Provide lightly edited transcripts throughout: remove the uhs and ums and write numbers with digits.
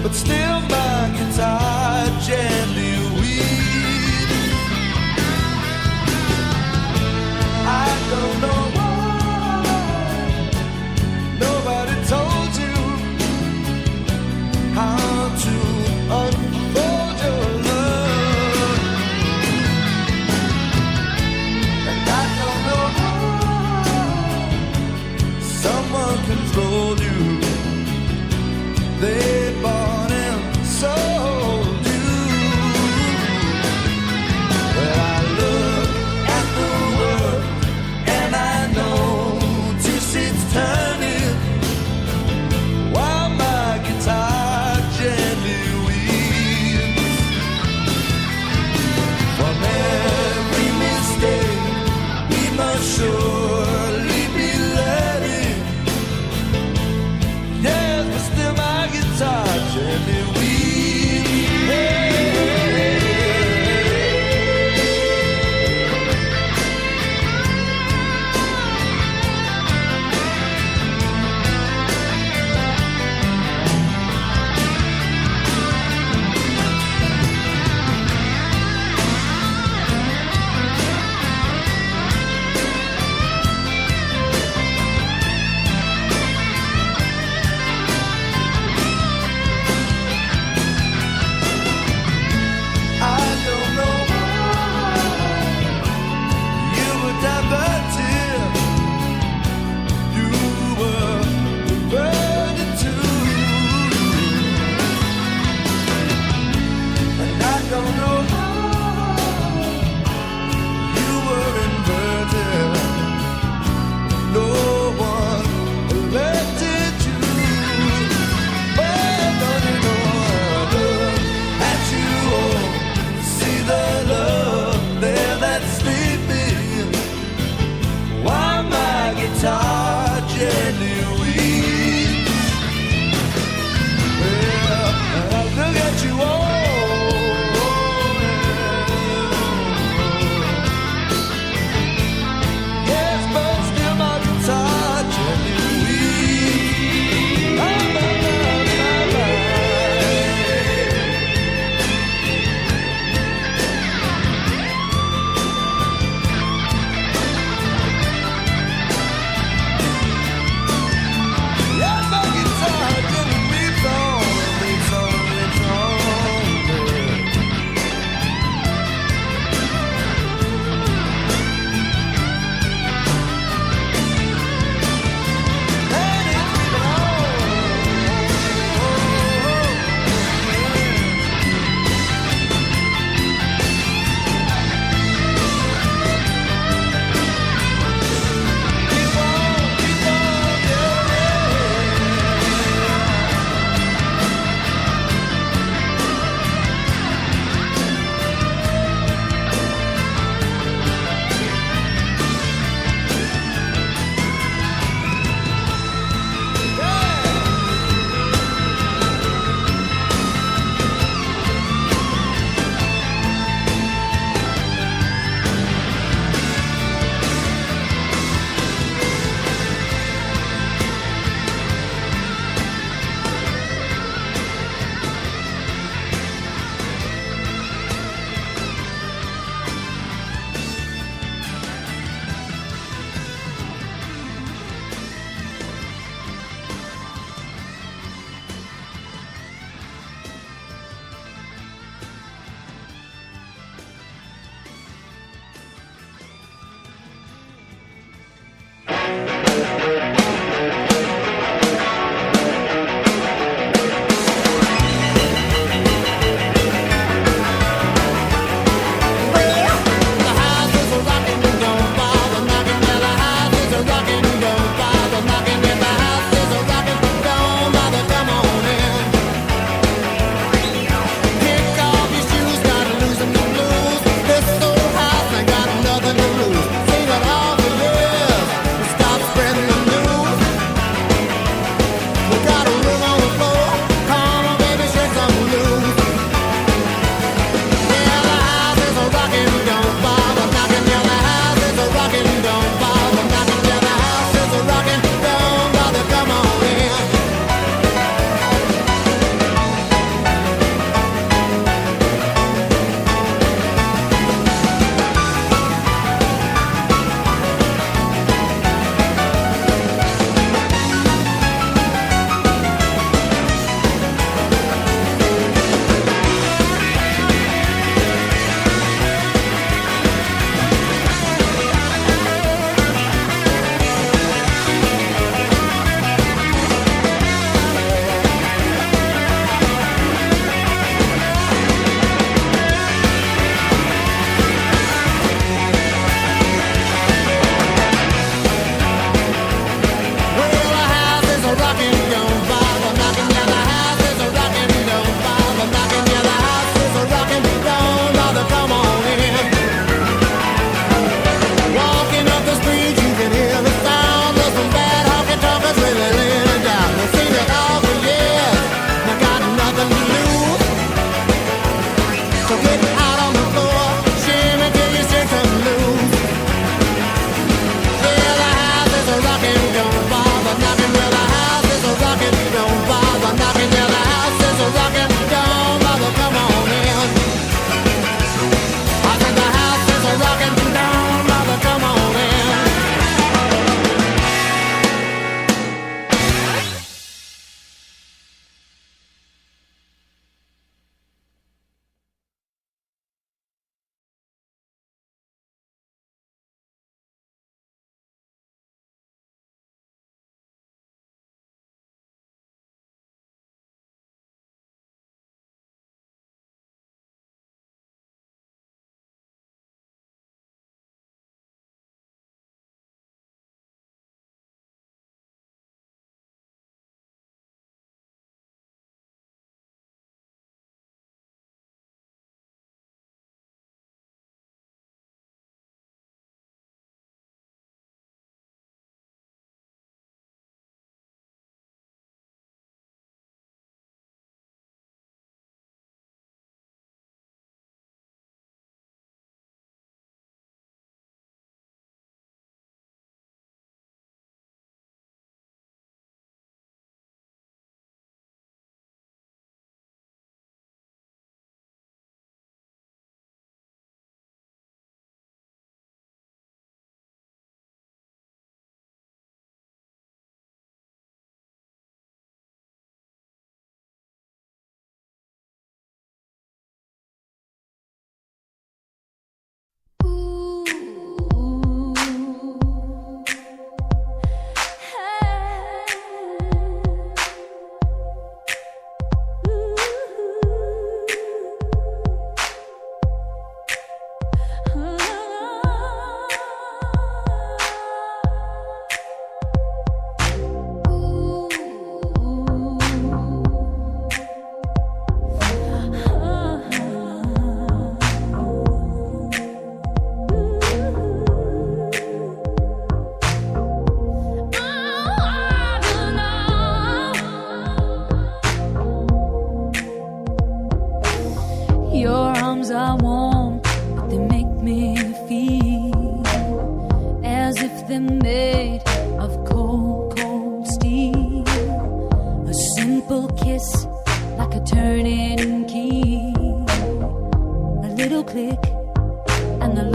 But still my guitar gently weeps. I don't know why nobody told you how to unfold your love. And I don't know why someone controlled you. They bought and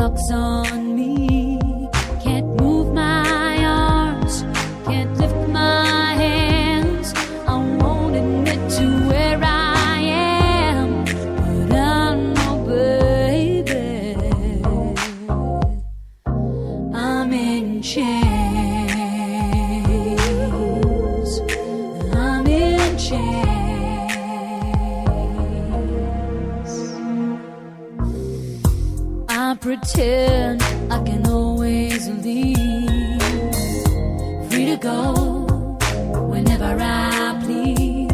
knocks on me. Can't move my arms, can't lift my hands. I won't admit to where I am, but I know, baby, I'm in chains. I'm in chains. I pretend I can always leave, free to go whenever I please.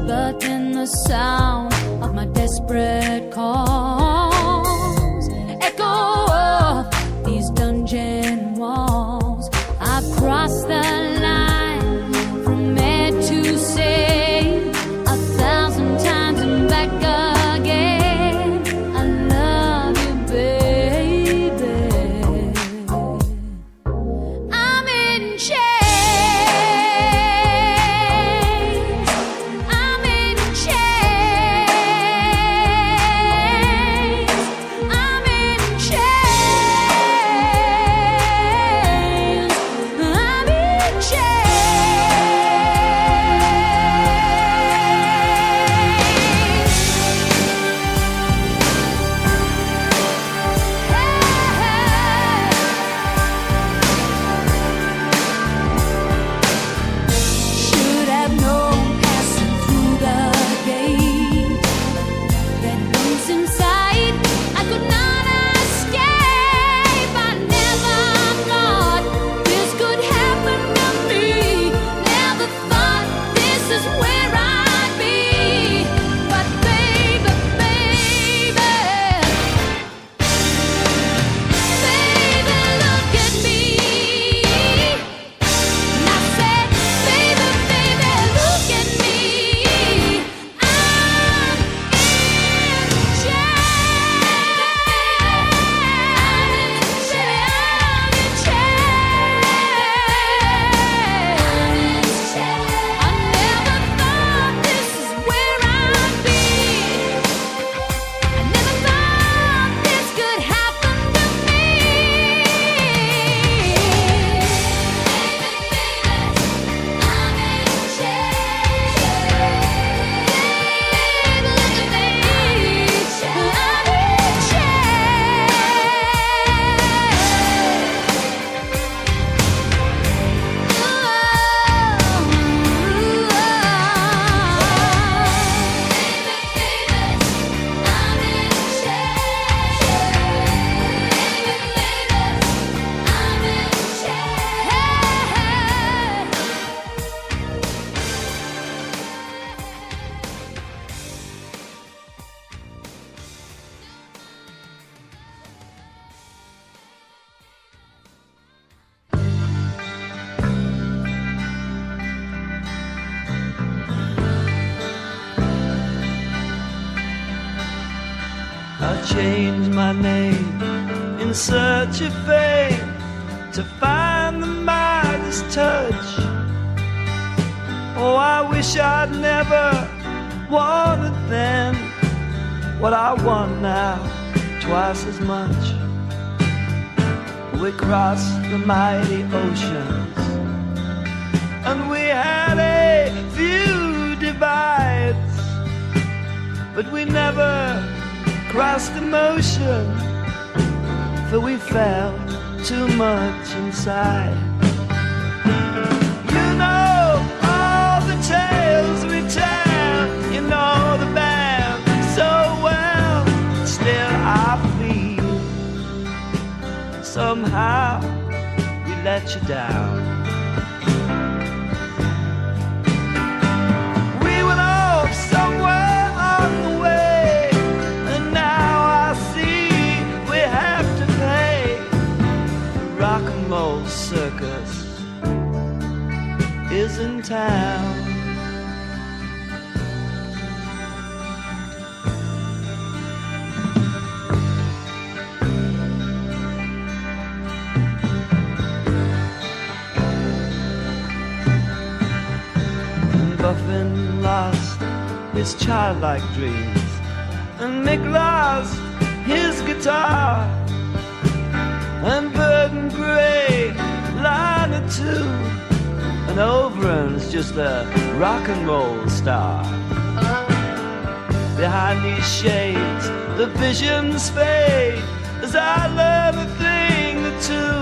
But then the sound of my desperate calls echo off these dungeon walls. I've crossed the line from mad to sane 1,000 times and back again. I love you, baby. I'm in chains. I'm in chains. I'm in chains. I'm in Should have known passing through the gate that once inside I could not escape. I never thought this could happen to me. Never thought this is where I'd be. But baby, baby, baby, look at me. And I said, baby, baby, look at me. I'm in chains. I never thought this is where I'd be. I never thought this could happen to me. I'm in I changed my name in search of fame to find the Midas touch. Oh, I wish I'd never wanted then what I want now, twice as much. We crossed the mighty oceans and we had a few divides, but we never crossed emotion, for we felt too much inside. You know all the tales we tell, you know the band so well. Still I feel somehow we let you down. We went off somewhere on the way, and now I see we have to pay. The rock and roll circus is in town. Buffin lost his childlike dreams, and Mick lost his guitar. and burden grey, line or two, and Overham's just a rock and roll star. Behind these shades, the visions fade as I learn a thing or two.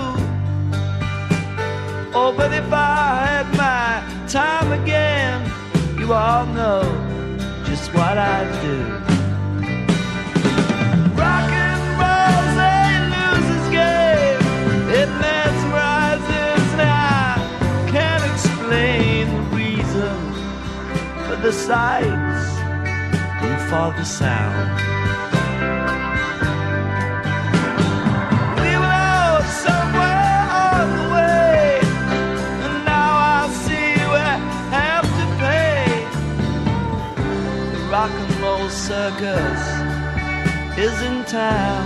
Oh, but if I had my time again, you all know just what I'd do. Rock and roll's a loser's game. It mesmerizes and I can't explain the reason for the sights and for the sound. We were all somewhere on the way, and now I see we have to pay. The rock and roll circus is in town.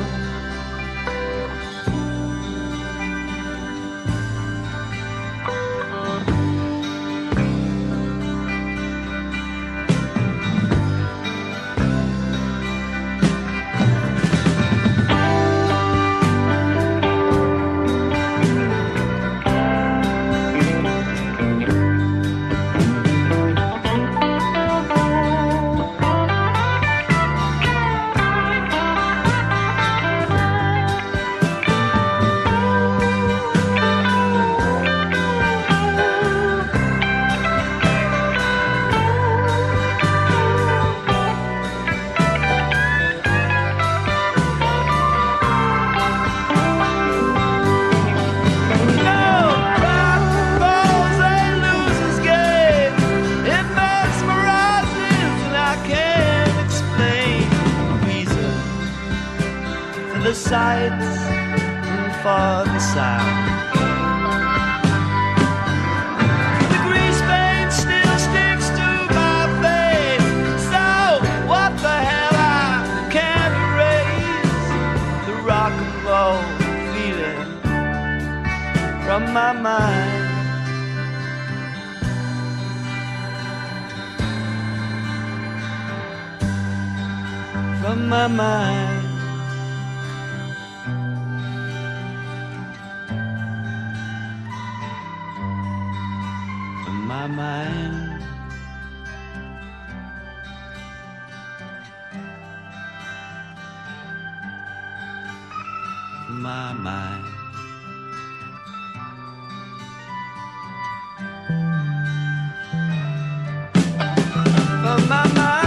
The sights and for the sound. The grease paint still sticks to my face, so what the hell, I can't erase the rock and roll feeling from my mind. From my mind. My mind. My mind. From my mind.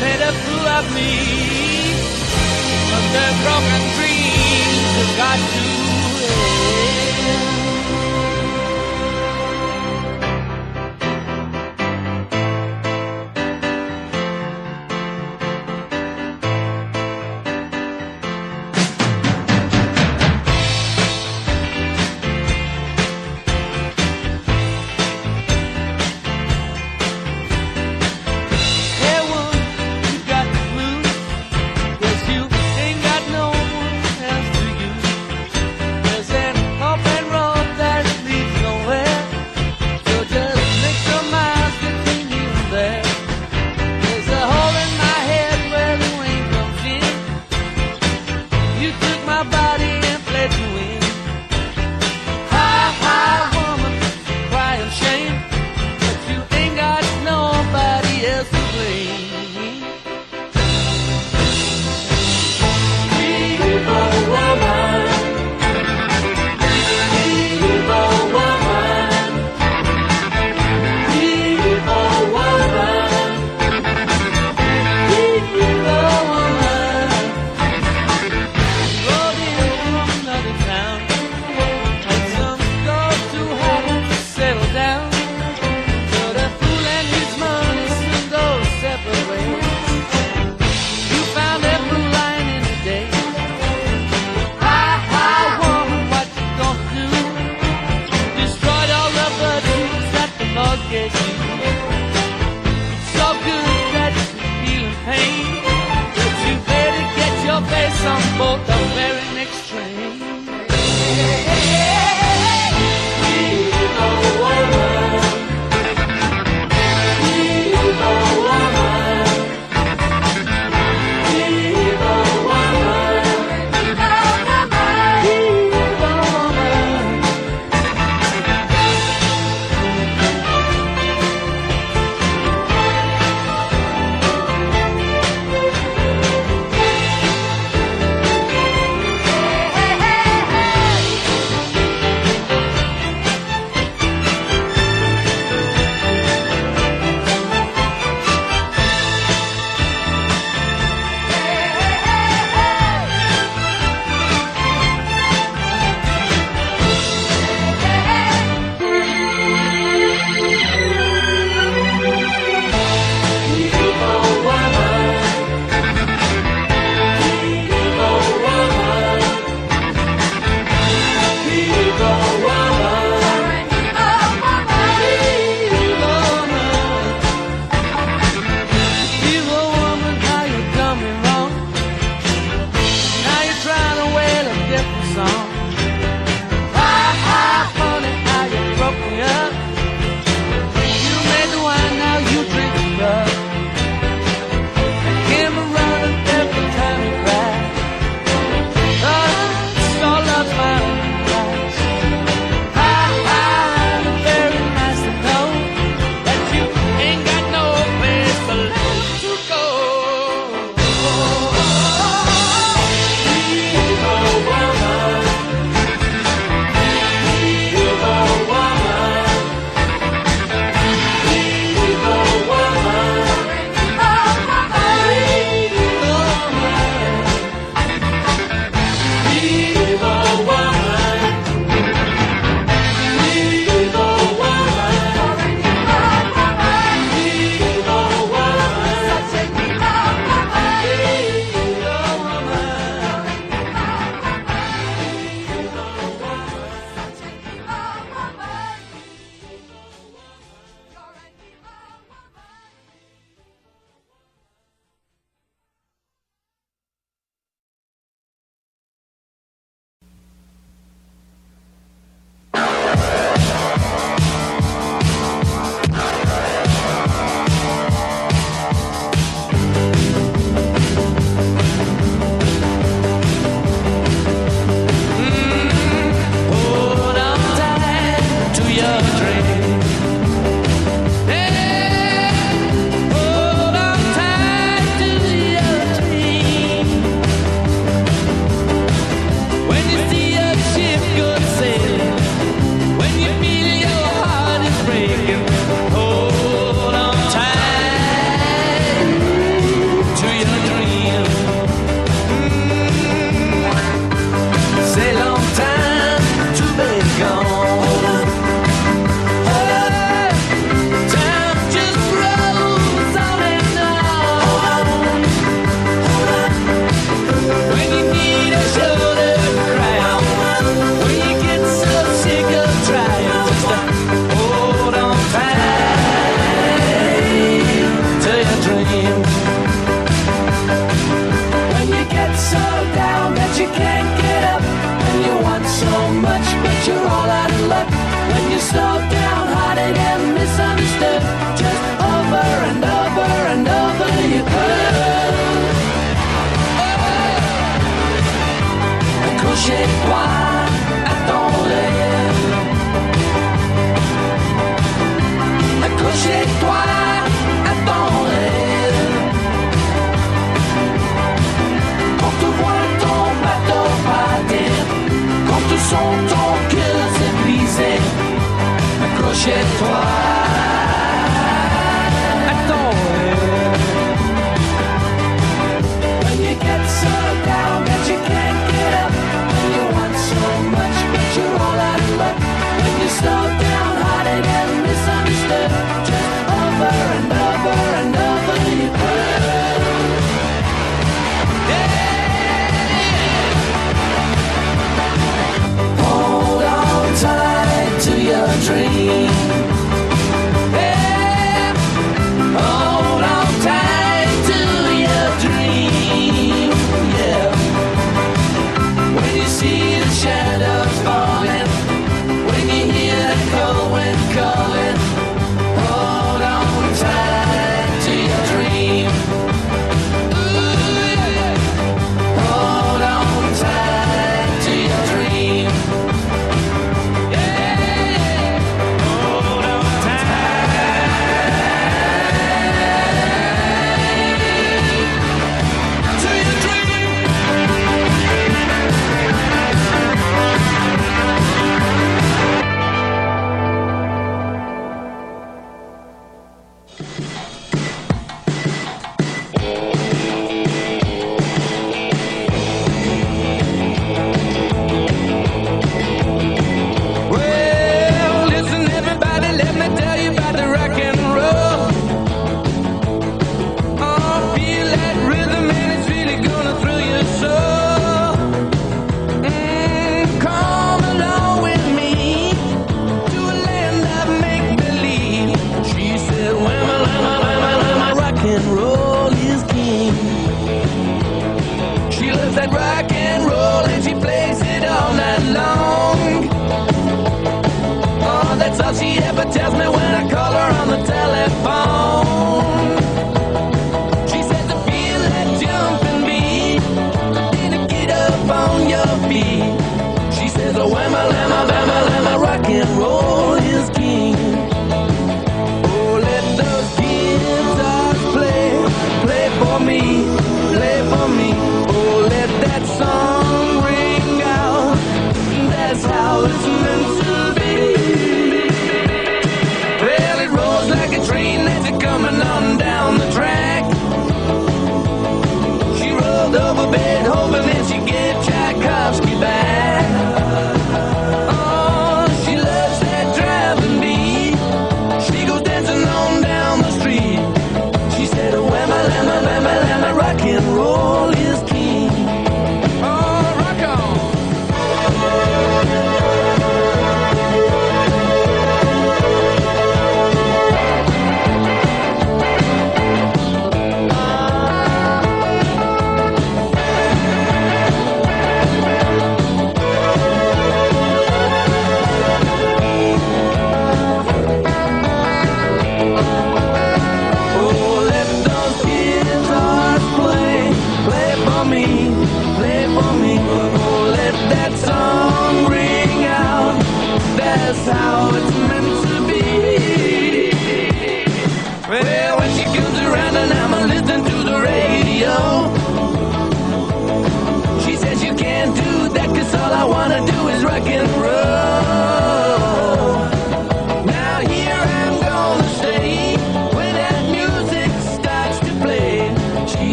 Made a fool of me, but the broken dreams have got to end. Hope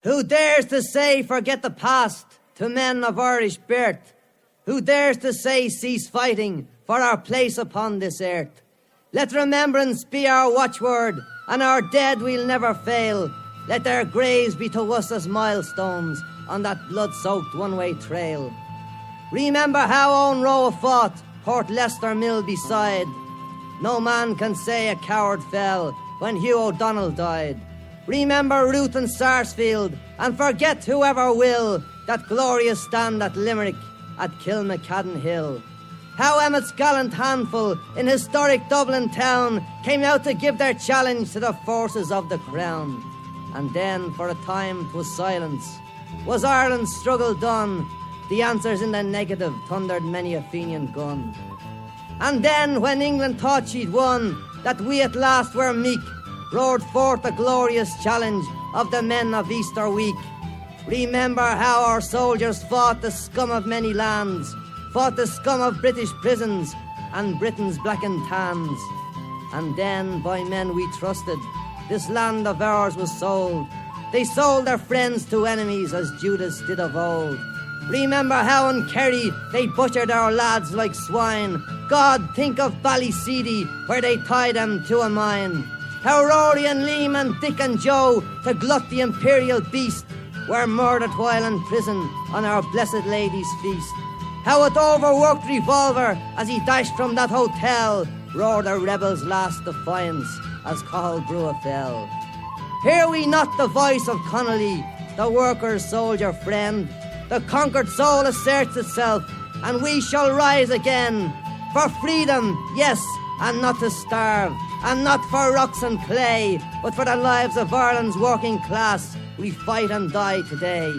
Who dares to say forget the past to men of Irish birth? Who dares to say cease fighting for our place upon this earth? Let remembrance be our watchword, and our dead we'll never fail. Let their graves be to us as milestones on that blood-soaked one-way trail. Remember how Owen Roe fought, Port Leicester Mill beside. No man can say a coward fell when Hugh O'Donnell died. Remember Ruth and Sarsfield, and forget whoever will that glorious stand at Limerick at Kilmacadden Hill. How Emmett's gallant handful in historic Dublin town came out to give their challenge to the forces of the crown. And then for a time 'twas silence. Was Ireland's struggle done? The answers in the negative thundered many a Fenian gun. And then when England thought she'd won, that we at last were meek, roared forth the glorious challenge of the men of Easter week. Remember how our soldiers fought the scum of many lands, fought the scum of British prisons and Britain's blackened tans. And then by men we trusted, this land of ours was sold. They sold their friends to enemies as Judas did of old. Remember how in Kerry they butchered our lads like swine. God, think of Ballyseedy where they tied them to a mine. How Rory and Liam and Dick and Joe, to glut the imperial beast, were murdered while in prison on our Blessed Lady's feast. How with overworked revolver, as he dashed from that hotel, roared the rebels' last defiance as Cathal Brugha fell. Hear we not the voice of Connolly, the worker's soldier friend? The conquered soul asserts itself, and we shall rise again. For freedom, yes, and not to starve, and not for rocks and clay, but for the lives of Ireland's working class, we fight and die today.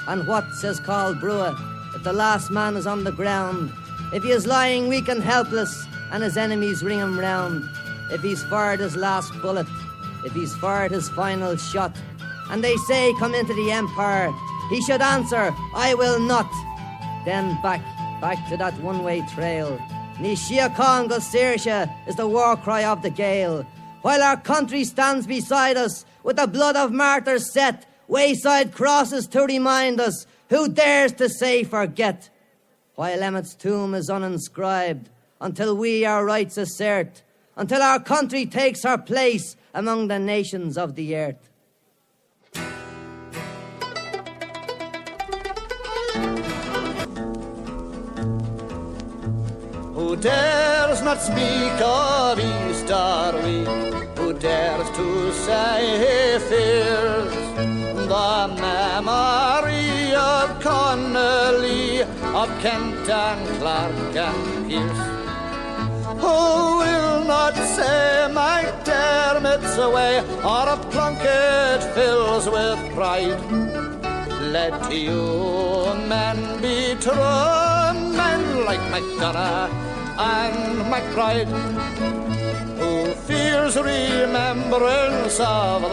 And what says Cathal Brugha if the last man is on the ground? If he is lying weak and helpless, and his enemies ring him round? If he's fired his last bullet, if he's fired his final shot, and they say come into the Empire, he should answer, I will not. Then back to that one-way trail. Ní Síocháin go Saoirse is the war cry of the Gael. While our country stands beside us, with the blood of martyrs set, wayside crosses to remind us, who dares to say forget? While Emmett's tomb is uninscribed, until we our rights assert, until our country takes her place among the nations of the earth. Who dares not speak of Easter week? Who dares to say he fears the memory of Connolly, of Kent and Clark and Pearse? Who will not say MacDermot's away, or of Plunkett fills with pride? Let you men be true men like MacDonough and MacBride, who fears remembrance of the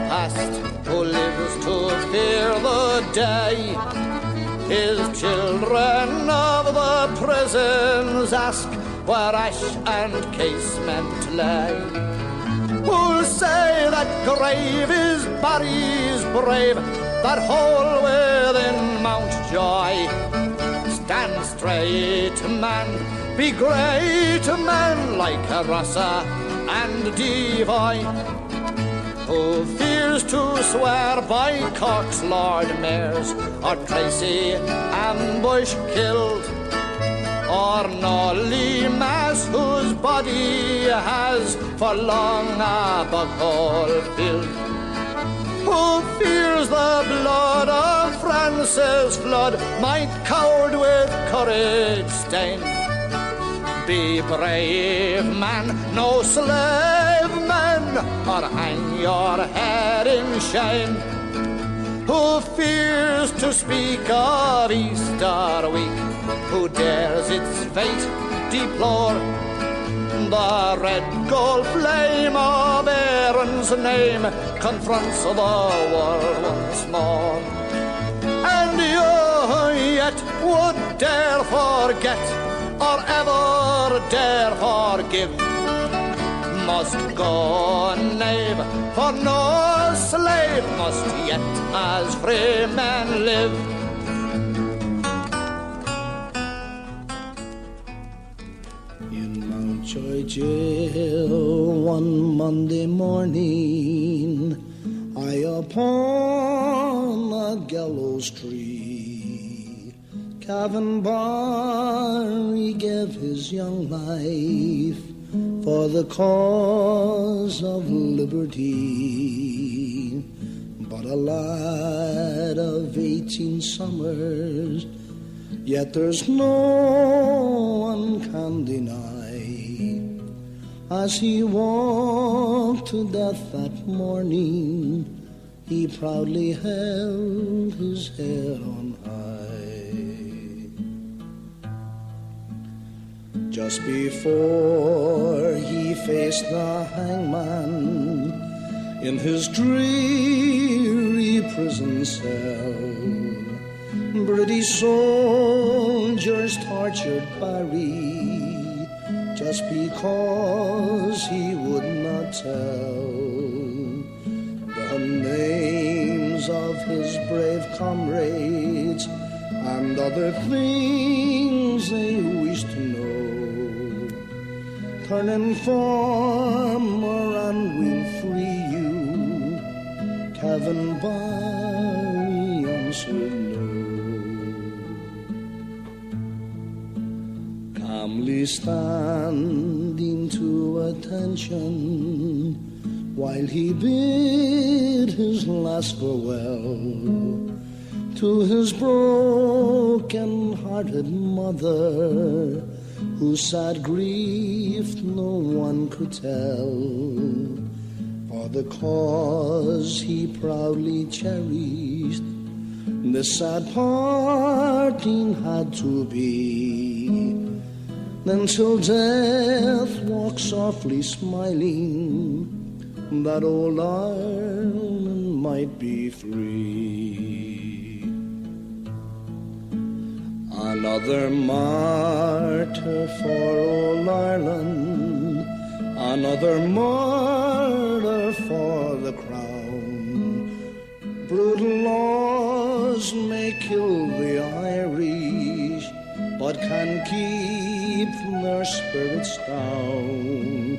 past, who lives to fear the day his children of the prisons ask where ash and casement lay. Who'll say that grave is Barry's brave, that hole within Mountjoy? Stand straight, man, be great, man, like Rossa and Devoy. Who fears to swear by Cork's Lord Mayors, or Tracy ambush killed, or Nolly Mass, whose body has for long a bughole filled? Who fears the blood of Francis Flood might coward with courage stain? Be brave, man, no slave man, or hang your head in shame. Who fears to speak of Easter week? Who dares its fate deplore? The red gold flame of Aaron's name confronts the world once more. And you yet would dare forget, or ever dare forgive? Must go, knave, for no slave must yet as free men live. In Mountjoy jail one Monday morning, I upon a gallows tree, Cavan Barry gave his young life for the cause of liberty. But a lad of 18 summers, yet there's no one can deny, as he walked to death that morning, he proudly held his head on high. Just before he faced the hangman in his dreary prison cell, British soldiers tortured Barry just because he would not tell the names of his brave comrades and other things they wished to know. Turn informer and we'll free you, Cavan Barry answered no. Calmly standing to attention while he bid his last farewell to his broken-hearted mother, whose sad grief no one could tell, for the cause he proudly cherished. This sad parting had to be, then till death walked softly smiling, that old Ireland might be free. Another martyr for old Ireland, another martyr for the crown. Brutal laws may kill the Irish, but can keep their spirits down.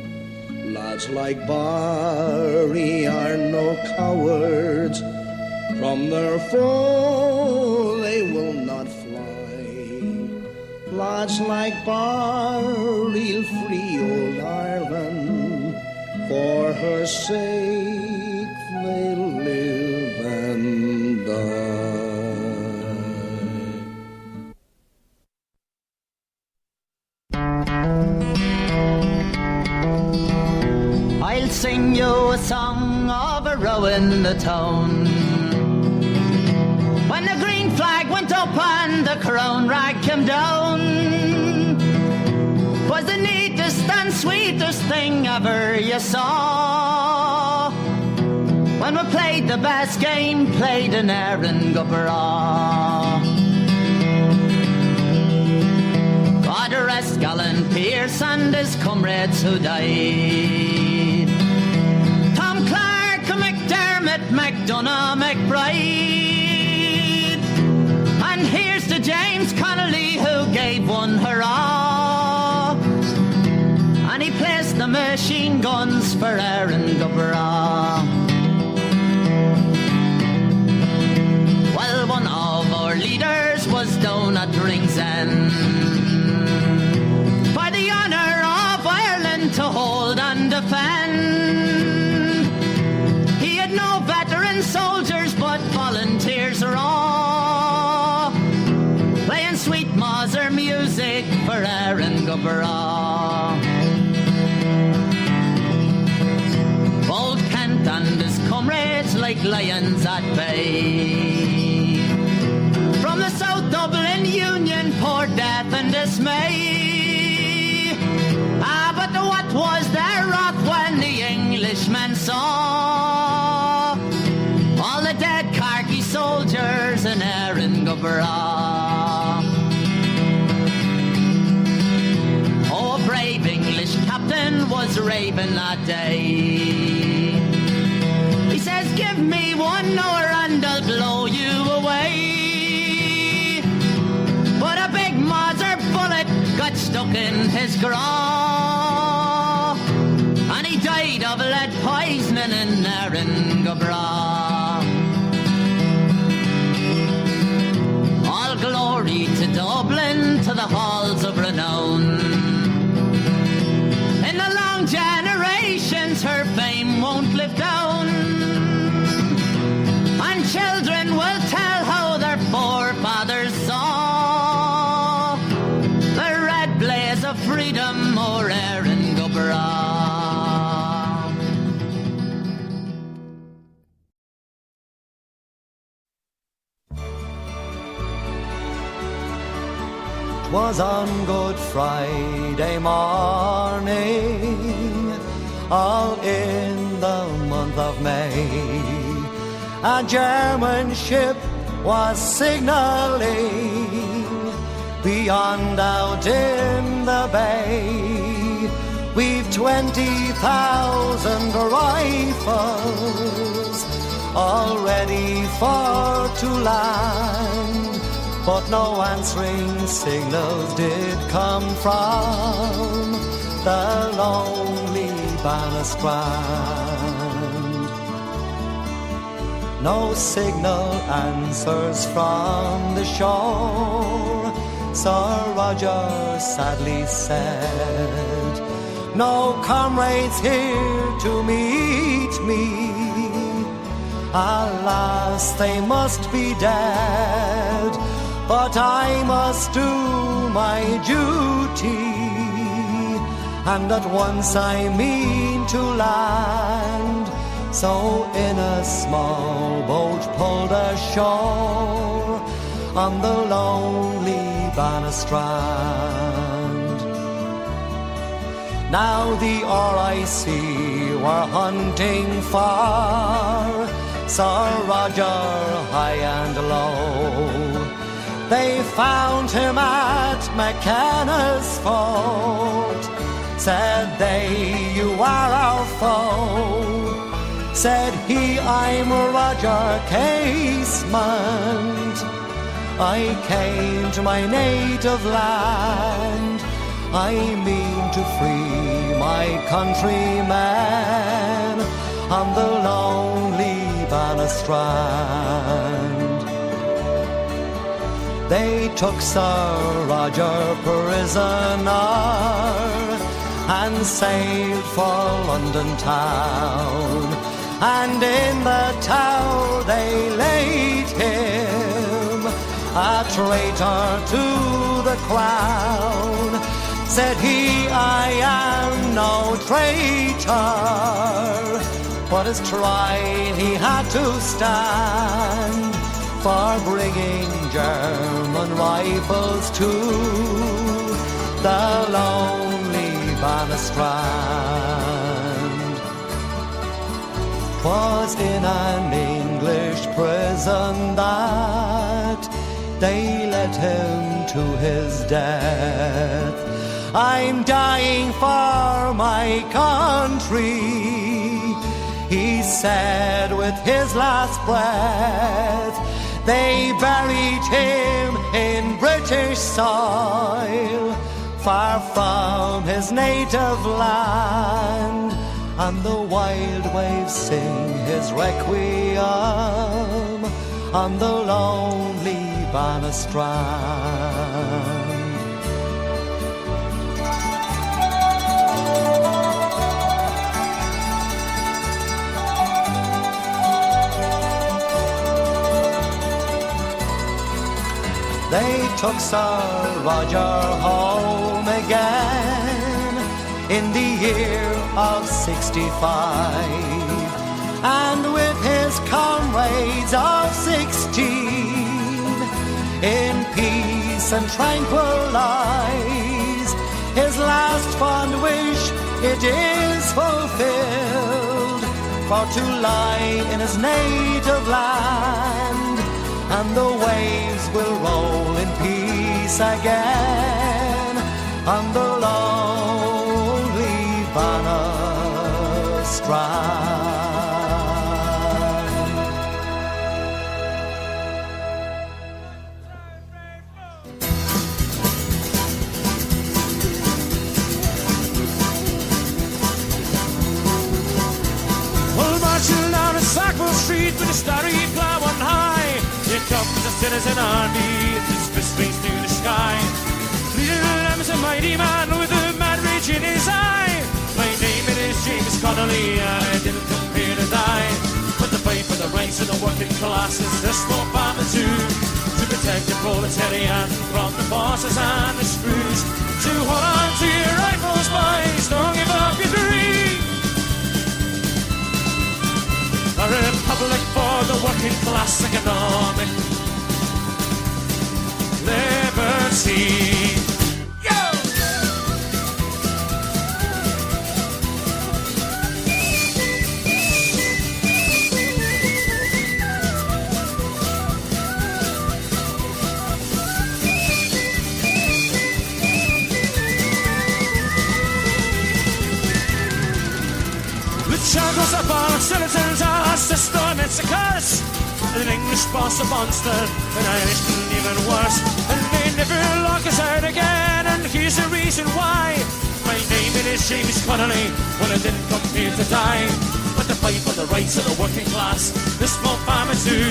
Lads like Barry are no cowards, from their foe they will not fly. Lads like Barry'll free old Ireland, for her sake they'll live and die. I'll sing you a song of a row in the town. When the green flag went up and the crown rag came down, 'twas the neatest and sweetest thing ever you saw. When we played the best game played in Erin Gubberah. God rest gallant Pierce and his comrades who died. Tom Clark, McDermott, McDonough, McBride. And here's to James Connolly who gave one hurrah. And he placed the machine guns for Erin Gubberah. Well, one of our leaders was down at Ringsend for the honour of Ireland to hold and defend. He had no veteran soldiers but volunteers raw, playing sweet Mauser music for Erin Gubberah. Old Kent and his comrades like lions at bay, from the South Dublin Union poured death and dismay. But what was their wrath when the Englishmen saw all the dead Carkey soldiers in Erin Gubberah. Oh, a brave English captain was raving that day. He says, give give me 1 hour and I'll blow you away. But a big Mauser bullet got stuck in his graw, and he died of lead poisoning in Eringabraw. All glory to Dublin, to the halls of renown. In the long generations her fame won't live down, and children will tell how their forefathers saw the red blaze of freedom o'er Eringabraw. 'Twas on Good Friday morning, all in the month of May, a German ship was signalling beyond out in the bay. We've 20,000 rifles all ready for to land, but no answering signals did come from the lonely Bannostrand. No signal answers from the shore, Sir Roger sadly said. No comrades here to meet me, alas, they must be dead. But I must do my duty, and at once I mean to land. So in a small boat pulled ashore on the lonely Bannostrand. Now the RIC were hunting far Sir Roger high and low. They found him at McKenna's fort. Said they, you are our foe. Said he, I'm Roger Casement. I came to my native land. I mean to free my countrymen on the lonely Bannostrand. They took Sir Roger prisoner and sailed for London town. And in the Tower they laid him, a traitor to the crown. Said he, I am no traitor, but his trial he had to stand for bringing German rifles to the lonely Bannostrand. 'Twas in an English prison that they led him to his death. I'm dying for my country, he said with his last breath. They buried him in British soil, far from his native land, and the wild waves sing his requiem on the lonely Bannostrand. They took Sir Roger home again in the year of 65, and with his comrades of 16 in peace and tranquil lies. His last fond wish, it is fulfilled, for to lie in his native land, and the waves will roll in peace again on the lonely Bannostrand. starry plough on high. Here comes a citizen army, its fist raised to the sky. Little lamb's a mighty man with a mad rage in his eye. My name it is James Connolly, I didn't come here to die, but to fight for the rights of the working classes, the small farmer too, to protect the proletariat from the bosses and the screws. To hold on to your rifles, boys, don't give up your dream. A republic for the working class economic liberty. Shackles up our citizens, our system, it's a curse. An English boss a monster, an Irishman even worse. And they never lock us out again, and here's the reason why. My name it is James Connolly, well I didn't come here to die, but to fight for the rights of the working class, the small farmer too,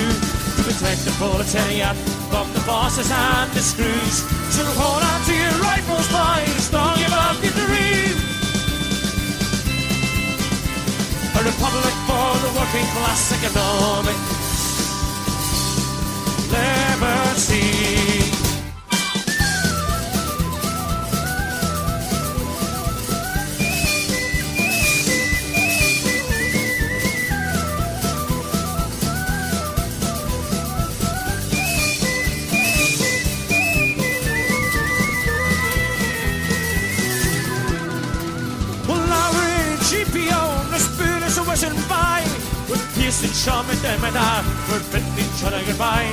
to protect the proletariat from the bosses and the screws. So hold on to your rifles, boys, don't give up your dream. A republic for the working class economic liberty. With piercing charm and them and I were bidding each other goodbye.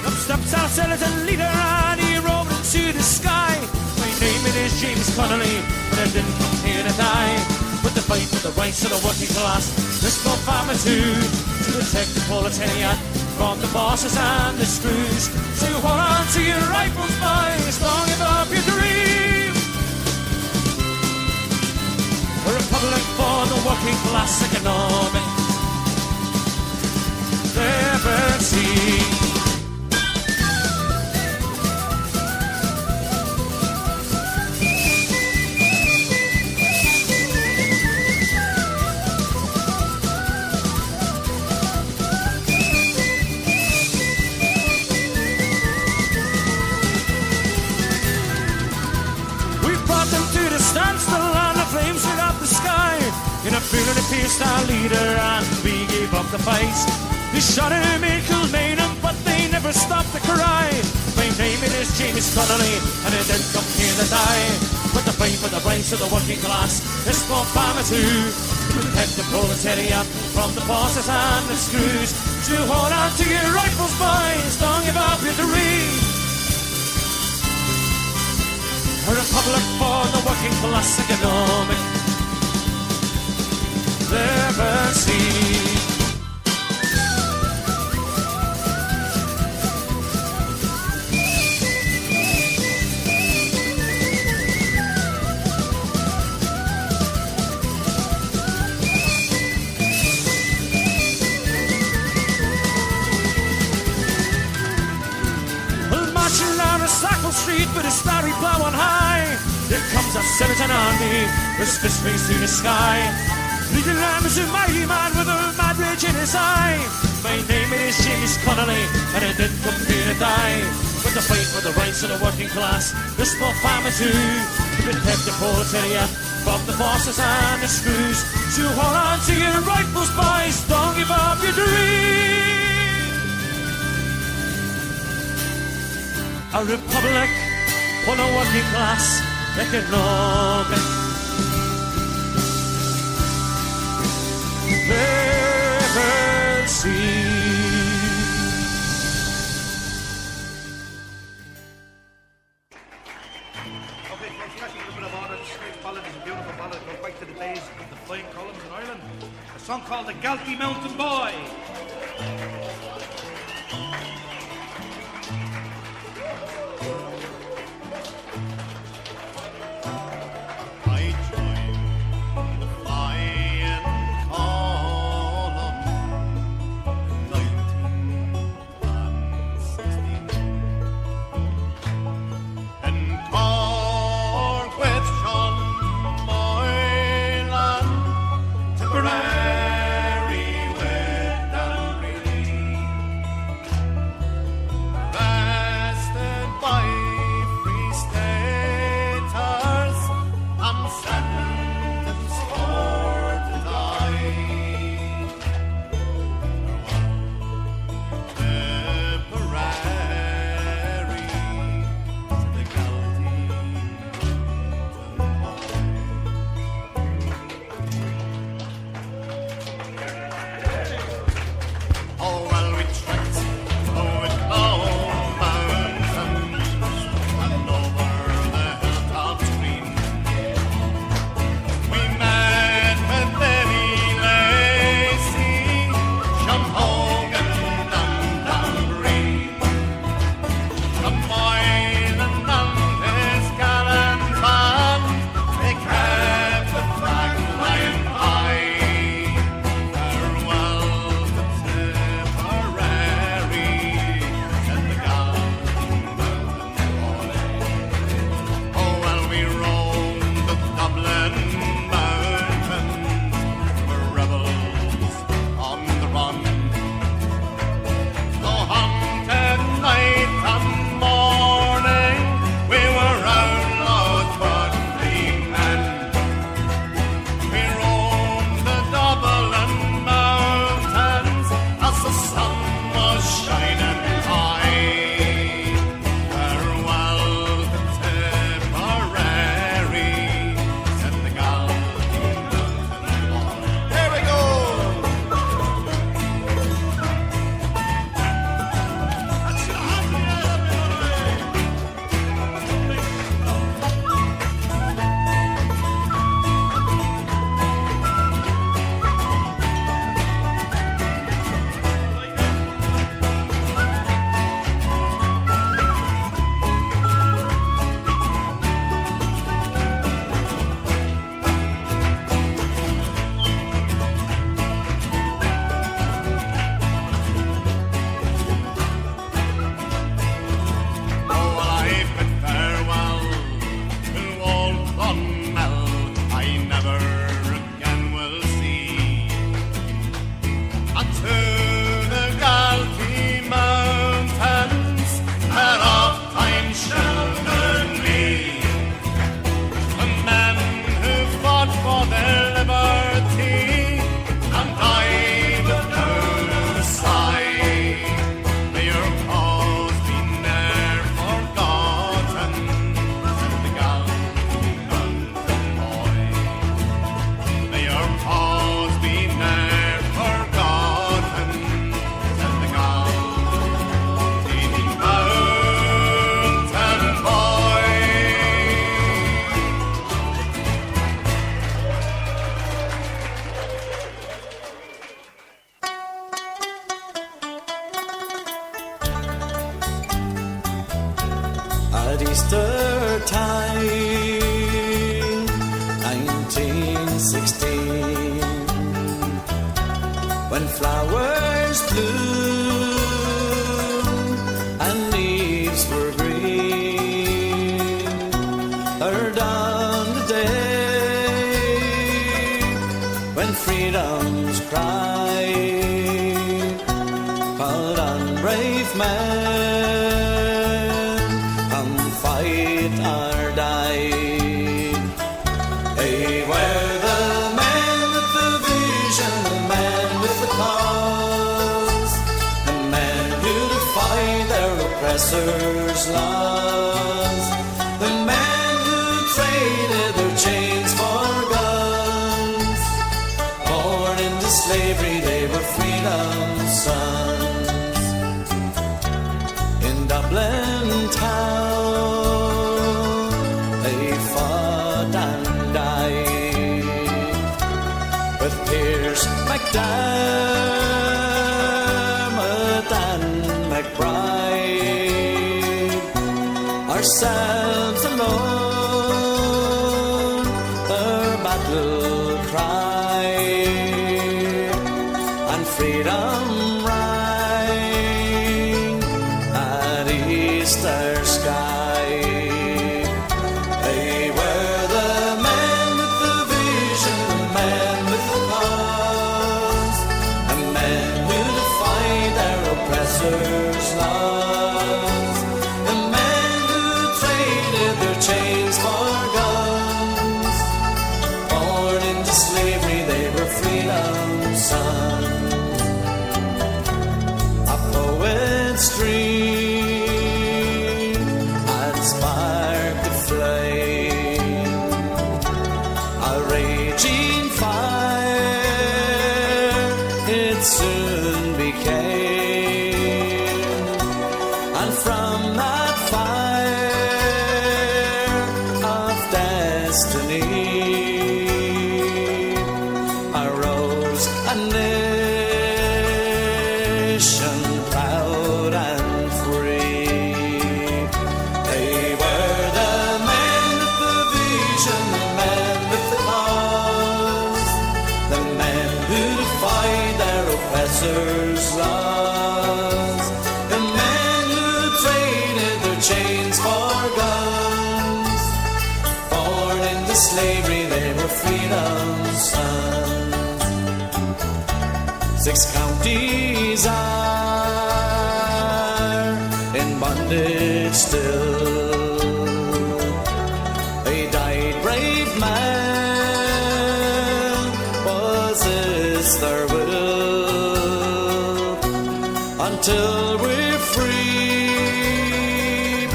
Up steps our skeleton leader and he rolled into the sky. My name it is James Connolly, but I didn't come here to die, but to fight for the rights of the working class, the small farmer too, to protect the proletariat from the bosses and the screws. So hold on to your rifles, boys, don't give up your dream. A republic for the working class economic liberty. We brought them to the standstill and the flames lit up the sky. In a feeling it pierced our leader and we gave up the fight. They shot him in Kilmainham, but they never stopped the cry. My name it is James Connolly, and I didn't come here to die, but to fight for the rights of the working class, the small farmer too, to protect the proletariat from the bosses and the screws. So hold on to your rifles, boys, don't give up your dream. A republic for the working class economic liberty. Street with a starry plough on high. Here comes a skeleton army, with fist raised to the sky. Little lamb is a mighty man with a mad rage in his eye. My name is James Connolly, and I didn't come here to die, but to fight for the rights of the working class, the small farmer too, to protect the proletariat from the bosses and the screws. So hold on to your rifles, boys, don't give up your dream. A republic for the working class economic liberty. Okay, folks, catching a little bit of order. This next ballad is a beautiful ballad. It goes back to the days of the flying columns in Ireland. A song called The Galthy Mountain Boy. winter time, 1916, when flowers bloom and leaves were green, heard on the day when freedom's cry called on brave men, come fight or die. They were the men with the vision, the men with the cause, the men who defied their oppressors' laws, the men who traded their chains for guns. Born into slavery, they were freedom's sons. In Dublin town, they fought and died with Pierce, MacDermot and McBride. Ourselves alone, their battle cry, and freedom rang at Easter sky. They were the men with the vision, the men with the cause, the men who defied their oppressors' laws, the men who traded their chains for guns. Born into slavery, they were freedom's sons. A poet's dream had sparked the flame, a raging fire it soon became, and from that fire of destiny arose a nation proud and free. They were the men with the vision, the men with the cause, the men who defied their oppressors' laws, the men who traded their chains for guns. Born into slavery, they were freedom's sons. 6 counties are in bondage still. They died brave men, was this their will? Until we're free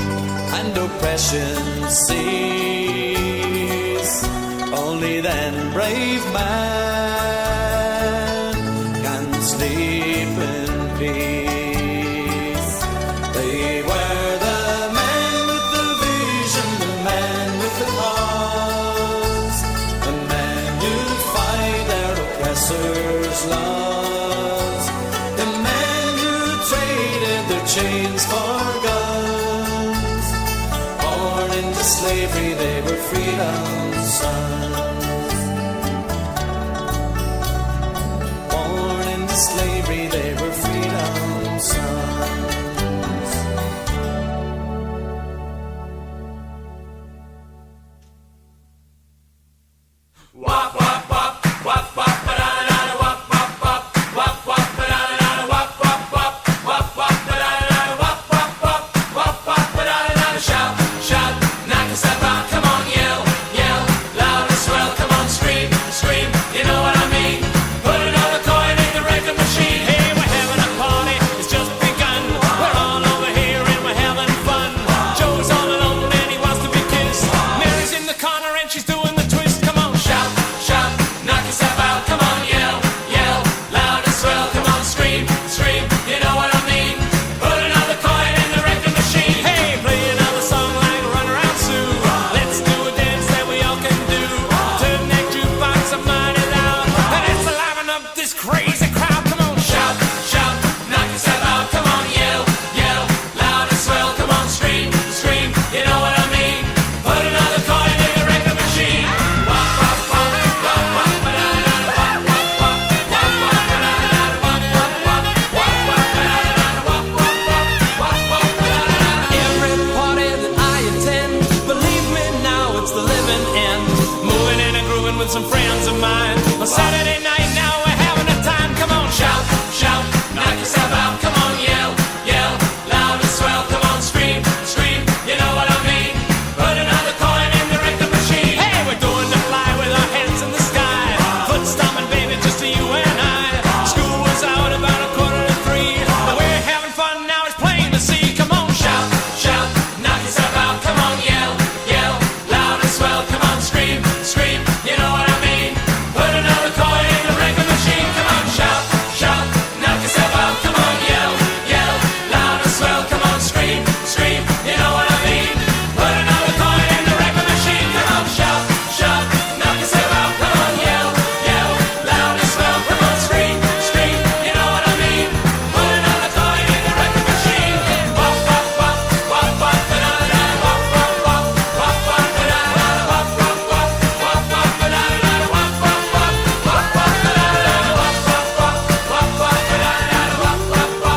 and oppression cease, only then brave man can sleep in peace. They were the men with the vision, the men with the cause, the men who fight their oppressors' laws, the men who traded their chains for guns. Born into slavery, they were freedom's sons. Born into slavery, they were freedom's sons. Scream, you know what I mean? Put another coin in the record machine. Hey, with some friends of mine. On Saturday night now we're having a time. Come on, shout, shout, knock yourself out. Come on, yell, yell, loud and swell. Come on, scream, scream, you know what I mean. Put another coin in the record machine. Hey, we're doing the fly with our hands in the sky. Foot stomping, baby, just to you and I. School was out about 2:45. But we're having fun now, it's plain to see. Come on, shout, shout, knock yourself out. Come on, yell, yell, loud and swell. Come on, scream, scream, you know what I mean. Put another coin in the record machine. Come on, shout, shout, knock yourself out. Come on, yell, yell, loud and swell. Come on, scream, scream, you know what I mean. Put another coin in the record machine. Come on, shout, shout, knock yourself out. Come on, yell, yell, loud and swell. Come on, scream, scream, you know what I mean. Put another coin in the record machine. Wop, wop, wop, wop, wop, ba-da-da, wop, wop, wop, wop, wop, ba-da-da, wop, wop, wop, wop, wop, ba-da-da, wop, wop, wop, wop, wop, ba-da-da, wop, wop, wop, wop, wop, ba-da-da, wop, wop, wop,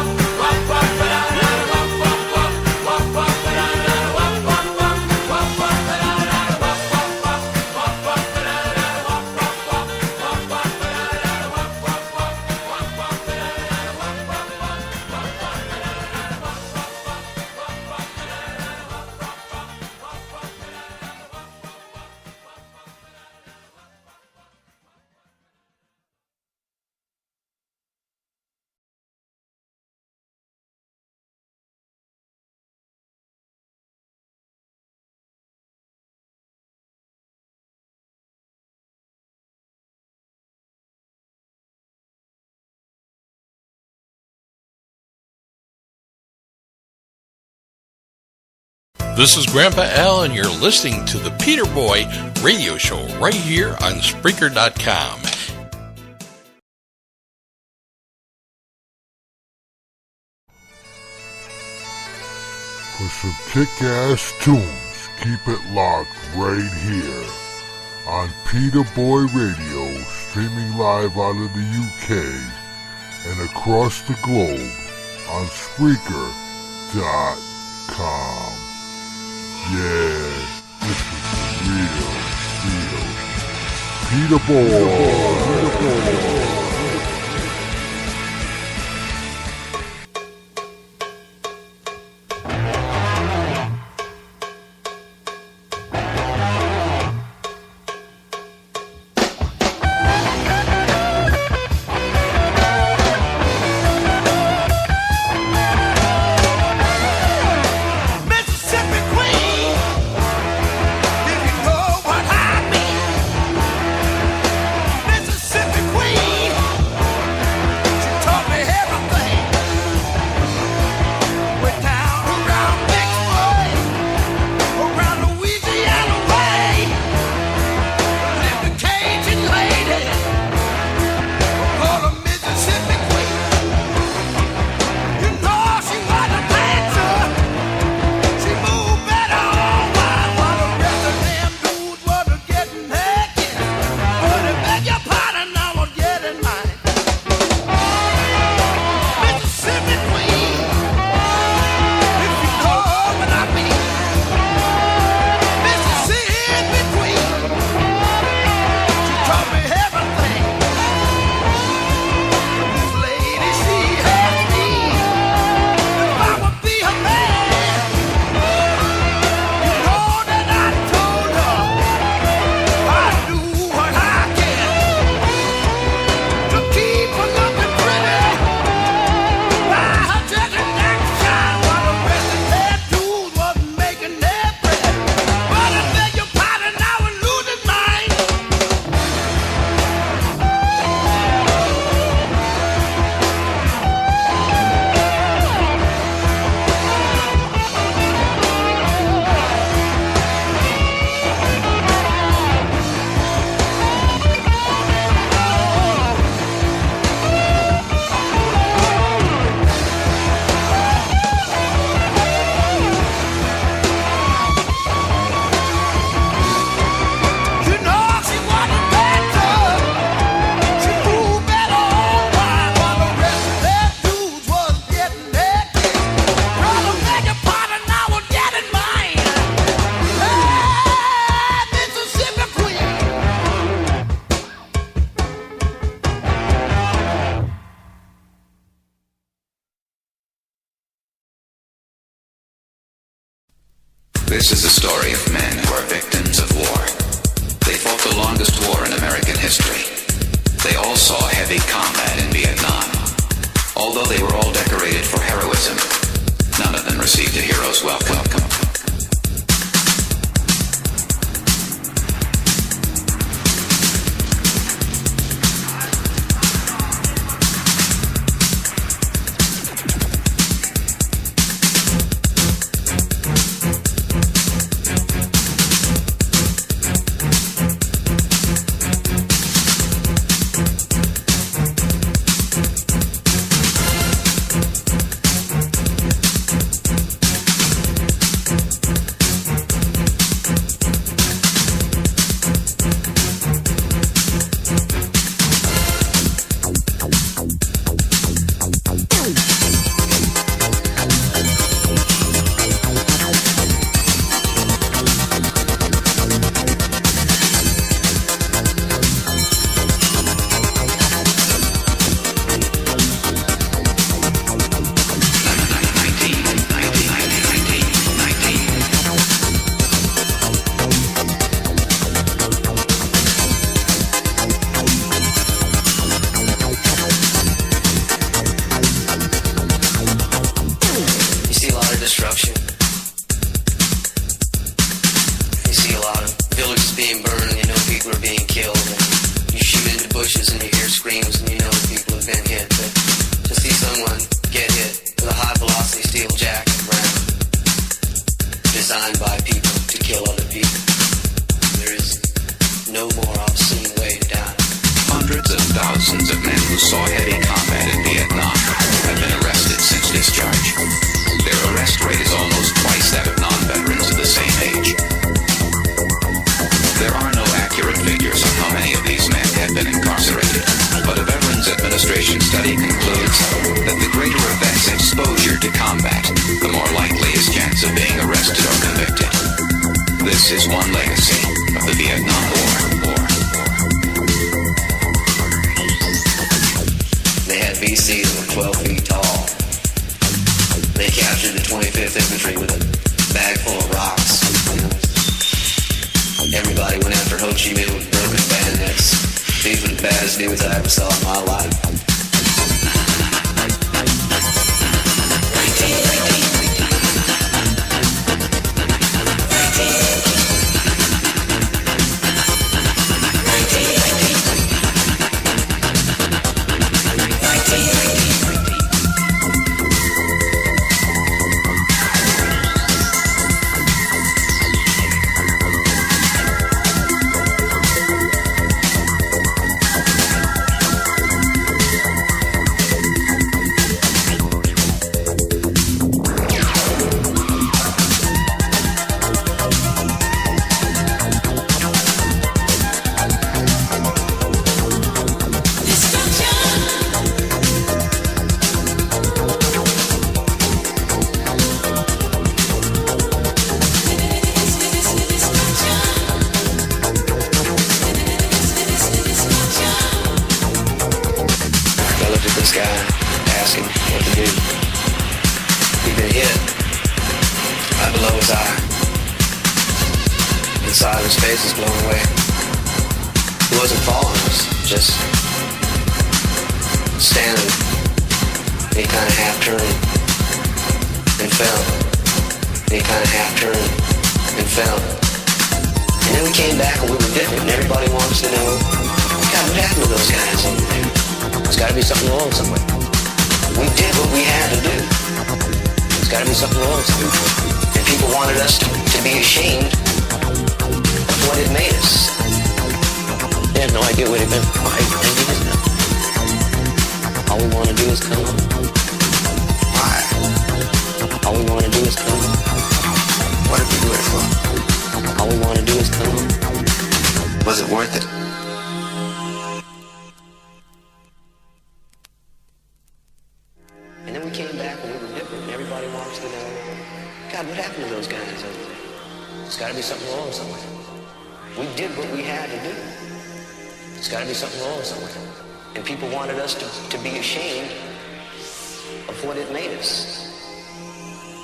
wop, wop, ba-da-da, wop, wop, wop, wop, wop, ba-da-da, wop, wop, wop, wop, wop, ba-da-da, wop, wop, wop, wop, wop, ba-da-da, wop, wop, wop, wop, This is Grandpa Al, and you're listening to the Peter Boy radio show right here on Spreaker.com. For some kick-ass tunes, keep it locked right here on Peter Boy Radio, streaming live out of the UK and across the globe on Spreaker.com. Yeah, this is real Peter Boy. Mississippi Queen, if you know what I mean. Mississippi Queen. This is the story of men who are victims of war. They fought the longest war in American history. They all saw heavy combat in Vietnam. Although they were all decorated for heroism, none of them received a hero's welcome.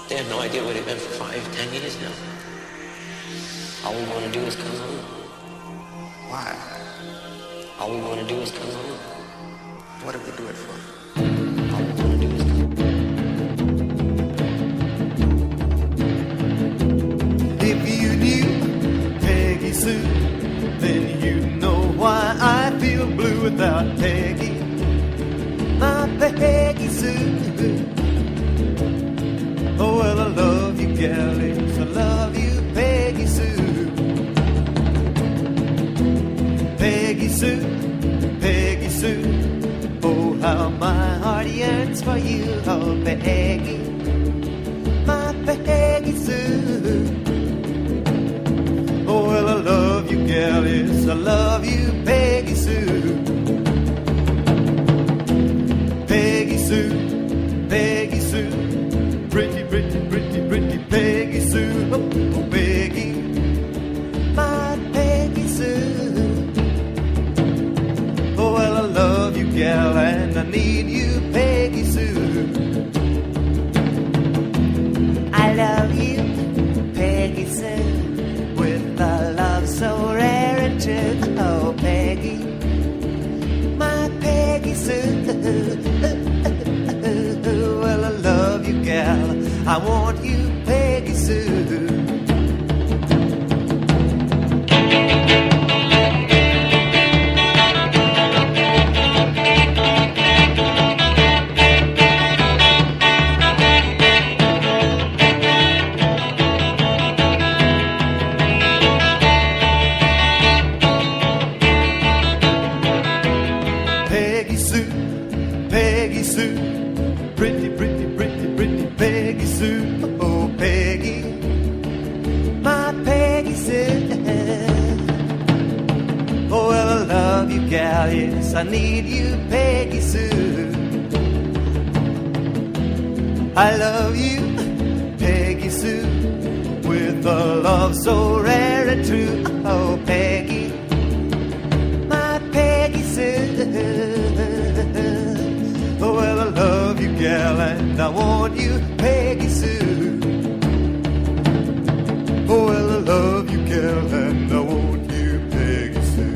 They had no idea what it meant for 5, 10 years now. All we want to do is come home. Why? All we want to do is come home. What did we do it for? All we want to do is come home. If you knew Peggy Sue, then you'd know why I feel blue without Peggy. My Peggy Sue. Oh, well, I love you, galleys. I love you, Peggy Sue. Peggy Sue, Peggy Sue. Oh, how my heart yearns for you, oh, Peggy. My Peggy Sue. Oh, well, I love you, galleys. I love you, Peggy Sue. Peggy Sue, Peggy Sue. Pretty, pretty, pretty, pretty Peggy Sue. Oh, oh, Peggy. My Peggy Sue. Oh, well, I love you, gal, and I need you, Peggy Sue. I love you, Peggy Sue, with a love so rare and true. Oh, Peggy, my Peggy Sue. Well, I love you, gal. I want you, Peggy Sue. Peggy Sue, Peggy Sue, pretty, pretty, pretty, pretty Peggy Sue. Oh, Peggy, my Peggy Sue. Oh, well, I love you, gal, yes, I need you, Peggy Sue. I love you, Peggy Sue, with a love so rare and true. Oh, Peggy, my Peggy Sue. Oh, well, I love you, gal, and I want you, Peggy Sue. Oh, well, I love you, gal, and I want you, Peggy Sue.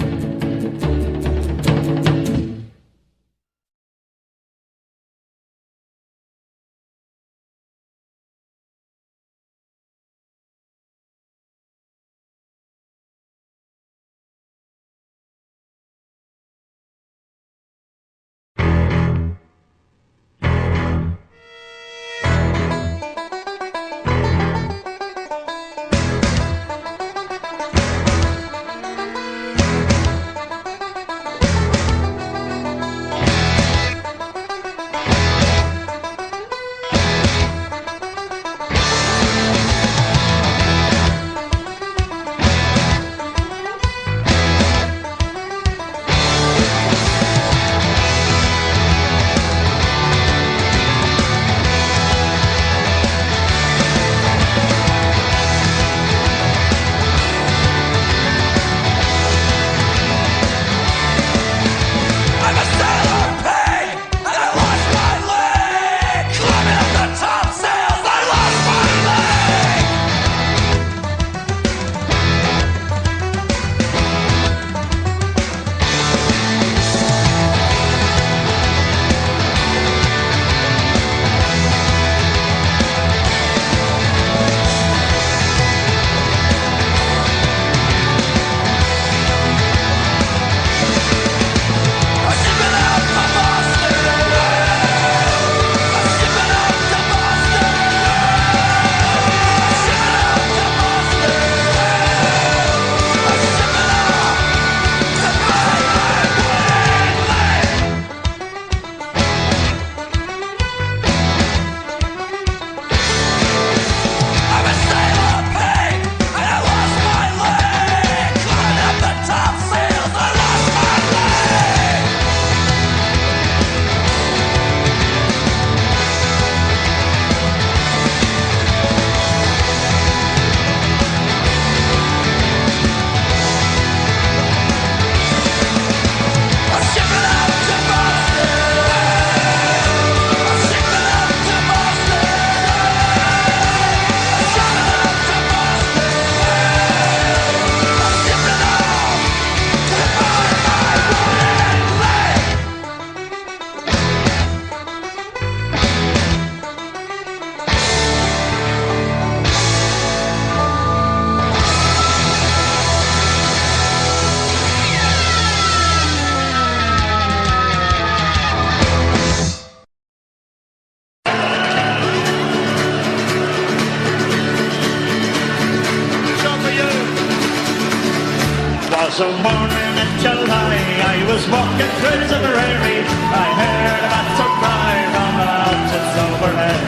'Twas a morning in July, I was walking through the prairie. I heard a battle cry from the mountains overhead.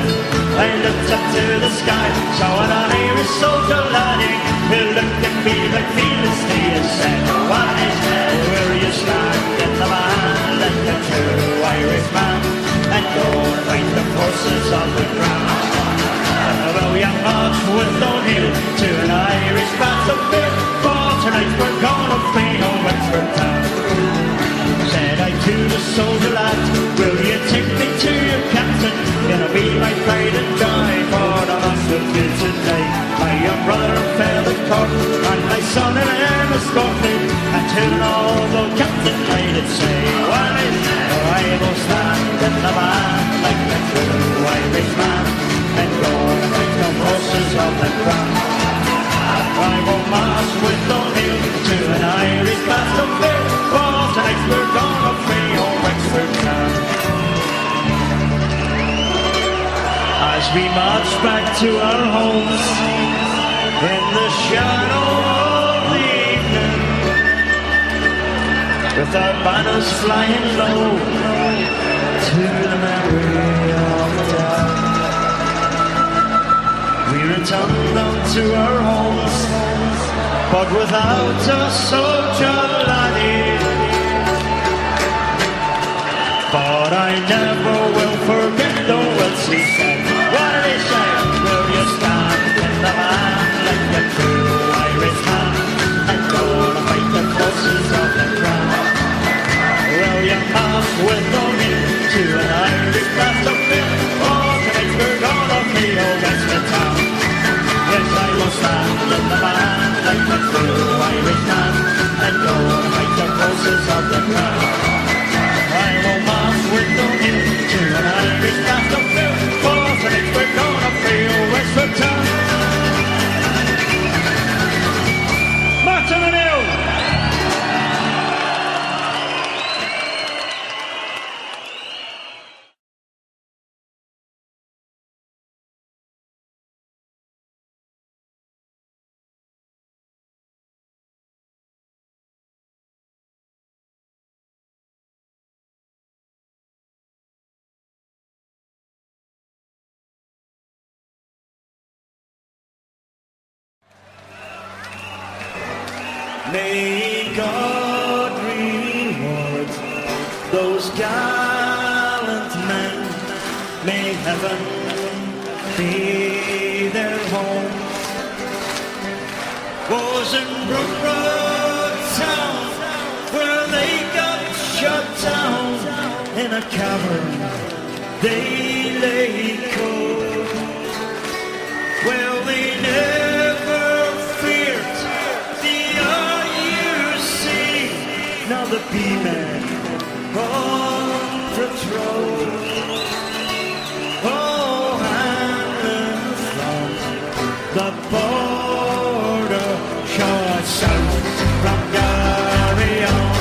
I looked up to the sky, saw an Irish soldier laddie who looked at me like fearlessly and said, "What is that? Will you stand in the man and the true Irishman and go and fight the forces of the crown?" Well, young march with O'Neill to an Irish battlefield, for tonight we're gonna flee on Wexford town. Said I to the soldier lad, will you take me to your captain? It'll be my pride and joy, for the loss of you today. My young brother fell at court, and my son in arm escort me. And to an old captain I did say, "Well, I will stand in the van like a true Irishman, and go and fight the forces of the crown. I will march with O'Neill to an Irish battlefield, for tonight we're gonna free old Wexford town." As we march back to our homes in the shadow of the evening, with our banners flying low to the memory of the town, we return down to our homes, but without a soldier laddie. But I never will forget the words he said. What did he say? Will you stand in the man like a true Irishman and go to fight the forces of the crown? Will you march with O'Neill to an Irish battlefield? Oh, tonight we're gonna flee old Wexford town. Yes, I will stand in the man like a true Irishman and go and fight the forces of the crown. I will march with O'Neill to an Irish battlefield, for tonight we're gonna free old Wexford town. Martin O'Neill! May God reward those gallant men. May heaven be their home. Was in Brookroad town where they got shut down in a cavern. They lay cold. Well, they never feared the IUC. Now the B-men on patrol. Oh, and from the border shore south from Garryon.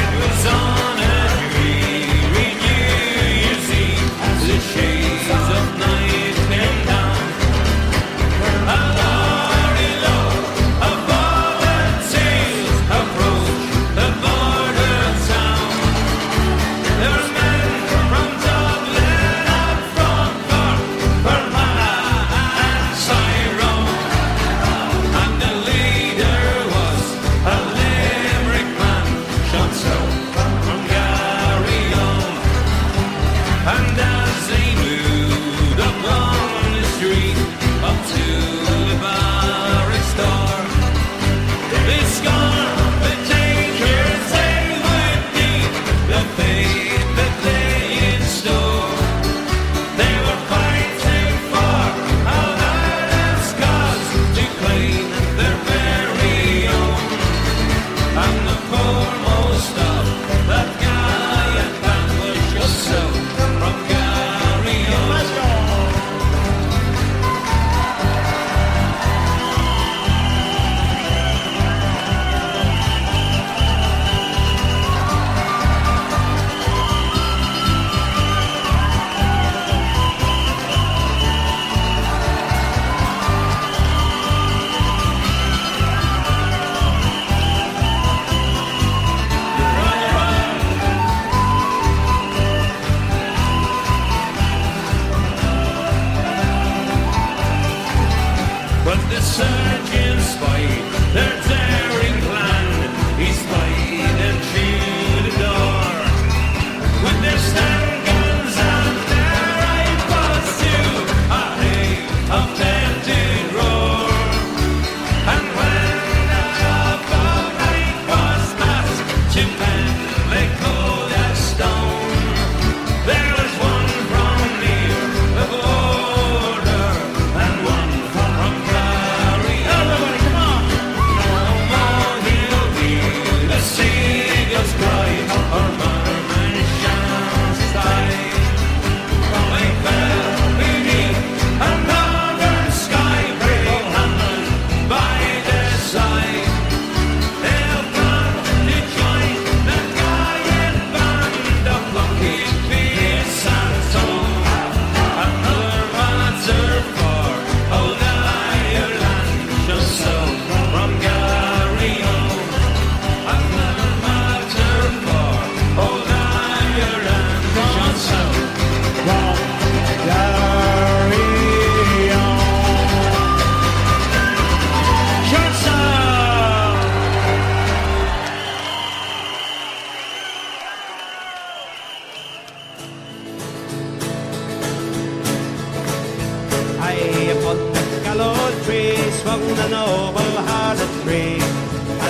It was on a dreary New Year's Eve as the shades of night came down. A lorry load of volunteers approached the border.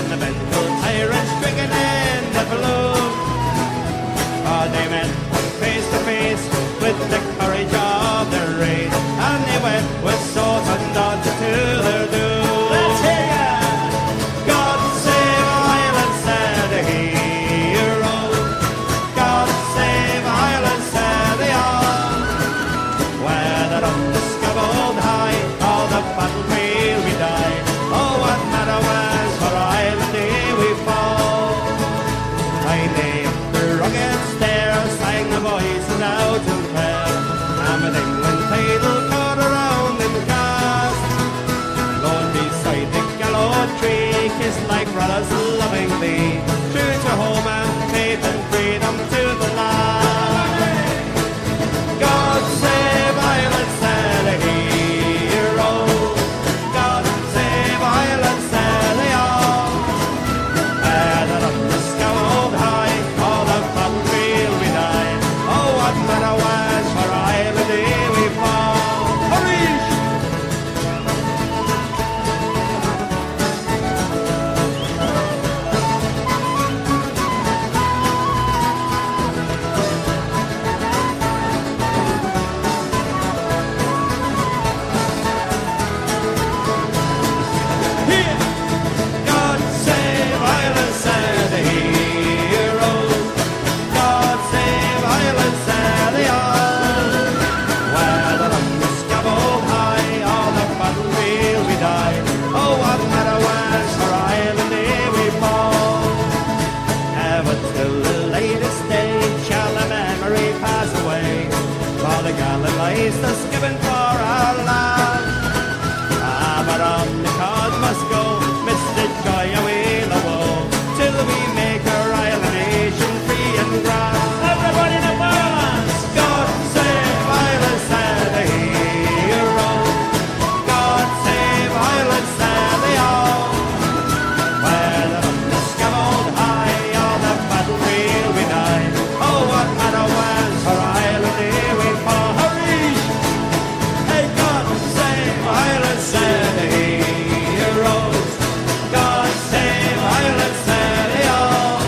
the mental tyrants drinking in the balloon. Oh, they met face to face with the courage of their race, and they went with swords undaunted to their doom. Let's hear ya! God save Ireland, said the hero. God save Ireland, said they all. Whether up the scaffold high or the battlefield we die, oh, what matter was for Ireland day we fall. I lay the rugged stairs, sang the voices out in prayer, and with England title cut around in the cast. Lord beside the gallows tree, kissed like brothers lovingly, true to home and faith and freedom to the last. God save Ireland, said a hero. God save Ireland, said they all. Whether up the scaffold high or the battlefield we die, oh, what matter was for Ireland day we fall. Hurry! Here! God save Ireland, said the hero. God save Ireland, said they all. Whether on the scaffold high or the battlefield we die, oh, what matter was for Ireland day we fall. Never till the latest day shall the memory pass away, for the gallant lies that's given for our land. Ah, but on the cause must go, Mr. Joy away the woe, till we make our Ireland nation free and grand. Everybody in the balance! God save Ireland, said the hero. God save Ireland, said they all. Whether on the scaffold high or the battlefield we die, oh, what matter was for Ireland day we fall. Hurry! Hey, God save Ireland, said the heroes. God save Ireland, said they all.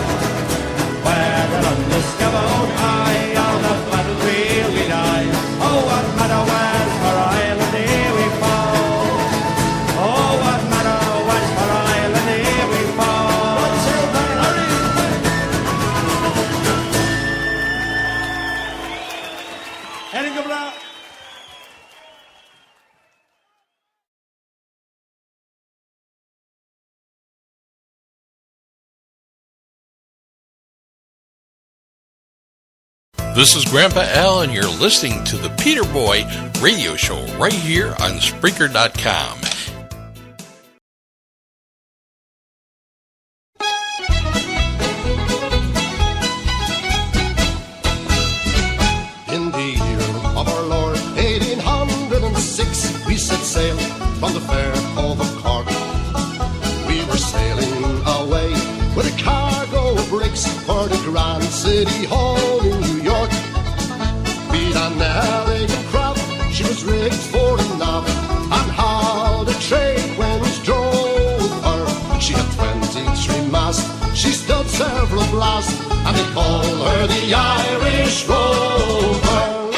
Whether on the scaffold high or the battlefield we die, oh, what matter was for Ireland day we fall. Oh, what matter was for Ireland day we fall. What's your hurry? Edinburgh. This is Grandpa Al, and you're listening to the Peter Boy Radio Show right here on Spreaker.com. In the year of our Lord 1806, we set sail from the fair of Cork. We were sailing away with a cargo of bricks for the Grand City Hall in New York. Beat an elegant craft, she was rigged for a nav, and how the trade winds drove her. She had 23 masts, she stood several blasts, and they call her the Irish Rover.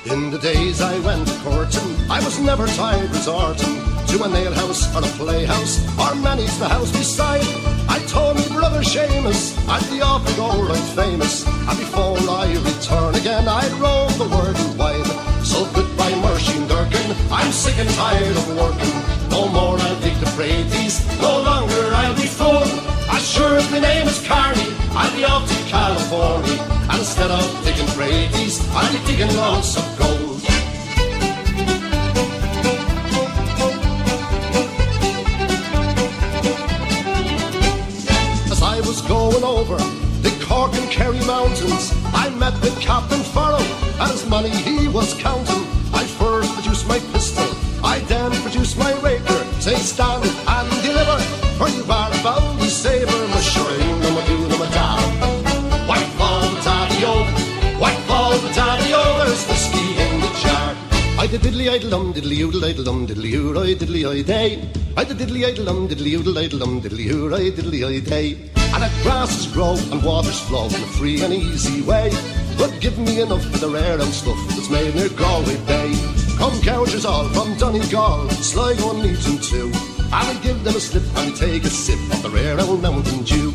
In the days I went courting, I was never tired resorting to a nail house or a playhouse, or many's the house beside. I told me brother Seamus I'd be off to go right famous, and before I return again I'd roam the world wide. So goodbye Mercy and Durkin, I'm sick and tired of working. No more I'll dig the praties, no longer I'll be full. As sure as my name is Carney, I'll be off to California, and instead of digging praties, I'll be digging lots of gold. I was going over the Cork and Kerry mountains, I met with Captain Farrell, and his money he was counting. I first produced my pistol, I then produced my rapier. Say stand and deliver, for you are about to sabre. My shireen, no my do, no my da. White fall the daddy-o, white fall the daddy-o, there's whiskey in the jar. I the diddly-idle-dum, diddly-oodle-idle-dum, diddly-oo-roy, diddly-oy-day. I the diddly-idle-dum, diddly-oodle-idle-dum, diddly-oo-roy, diddly-oy-day. And that grasses grow and waters flow in a free and easy way. But give me enough of the rare old stuff that's made near Galway Bay. Come couchers all from Donegal, Sligo and Legion too. And I give them a slip and I take a sip of the rare old mountain dew.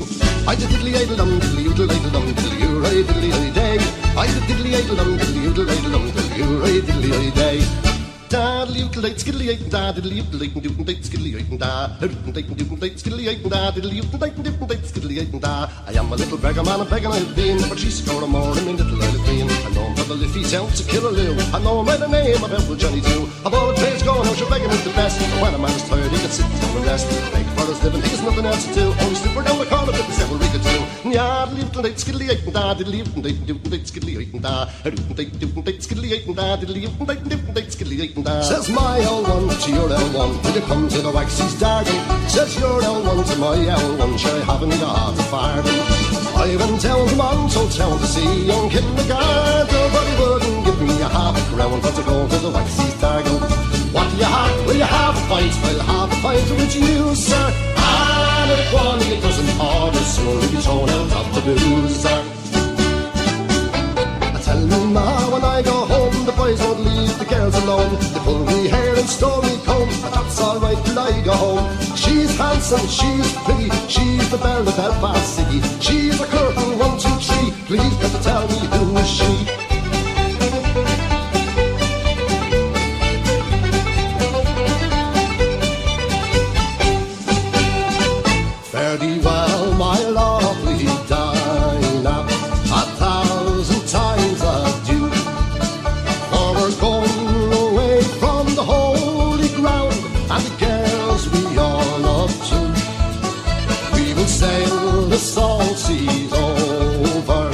I the diddly-idle-dum, diddly-oodle-idle-dum, diddly-oo-roy, diddly-oy-day. I the diddly-idle-dum, diddly-oodle-idle-dum, diddly-oo-roy, diddly-oy-day. Diddly-oodle-date, skiddly-oit, da, diddly-oodle-date, doodle-date, skiddly-oit, da, doodle-date, skiddly-oit, da, diddly-oodle-date, skiddly-oit, da. I am a little beggar man, a begging I've been, but she's scored a more than me little I've been. I know him from the Liffey town to Killaloo, I know him by the name of Uncle Johnny too. Of all the days going out, you're begging is the best. And when a man is tired, he can sit down and rest. Beg for his living, he has nothing else to do. Only slipper down the corner with the several we could do. Yeah, diddly-oodle-date, skiddly-oit, da, diddly-oodle-date, doodle-date, skiddly-oit, da, doodle-date, skiddly-oit, da, diddly-oodle-date, skiddly-oit, da. Says my L1 to your L1 when you come to the Waxy's Dargan. Says your L1 to my L1, sure I haven't got a farthing. I went down to Monto town to see young kindergarten, but he wouldn't give me a half a crown for to go to the Waxy's Dargan. What do you have? Will you have a pint? I'll have a pint with you, sir. And if one it doesn't order soon, we'll be thrown out of the booze, sir. Tell me now when I go home, the boys won't leave the girls alone. They pull me hair and stole me comb, but that's alright till I go home. She's handsome, she's pretty, she's the belle of Belfast City. She's a curtain 1, 2, 3, please come to tell me who is she. Fare thee well, my lovely Dinah, 1,000 times adieu. For we're going away from the holy ground, and the girls we all love too. We will sail the salt seas over,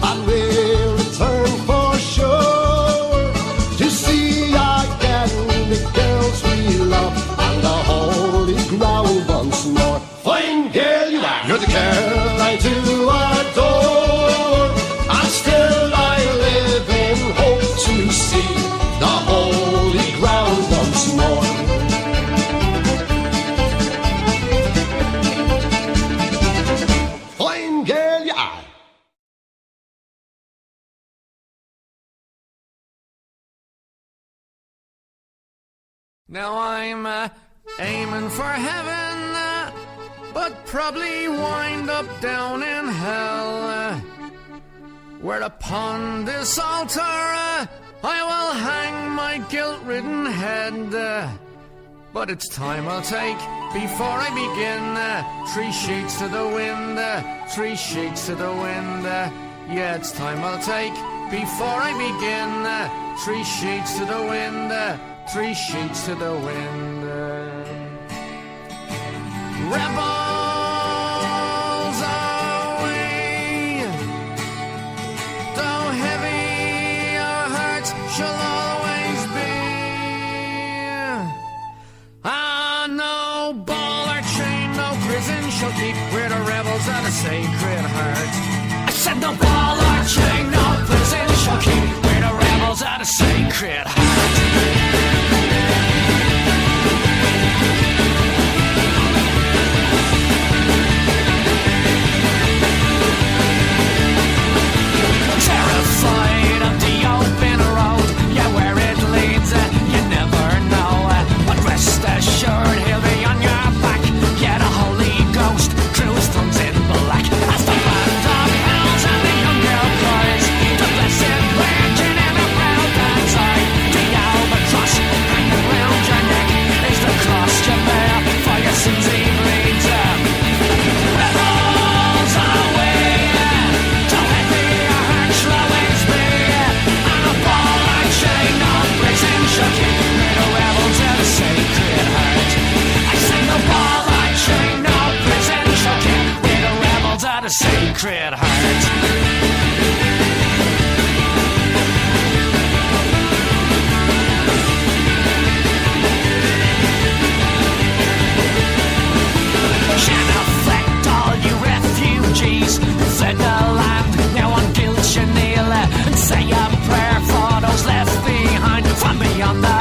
and we'll return for sure, to see again the girls we love, and the holy ground once more. Fine girl you are, you're the girl I do adore, and still I live in hope to see the holy ground once more. Fine girl you are. Now I'm aiming for heaven, but probably wind up down in hell, where upon this altar I will hang my guilt-ridden head. But it's time I'll take before I begin. 3 sheets to the wind, 3 sheets to the wind. Yeah, it's time I'll take before I begin. 3 sheets to the wind, 3 sheets to the wind. Rebels away, though heavy our hearts shall always be. Ah, no ball or chain, no prison shall keep where the rebels are the sacred heart. I said no ball or chain, no prison shall keep where the rebels are the sacred heart. Terrified of the open road, yeah, where it leads, you never know. But rest assured, he'll be on your back. Yeah, the Holy Ghost cruise thumbs in black as the band of hells and the young girl cries. The blessed Virgin and the proud band's eye. The albatross hanging round your neck is the cross you bear for your sins he bleeds. Rebels away, don't let me always be, and a ball or chain, no prison shall keep where the rebels are the sacred heart. I say no ball or chain, no prison shall keep where the rebels are the sacred heart. Can't affect all you refugees who fled the land. Now on guilt you kneel and say a prayer for those left behind from beyond the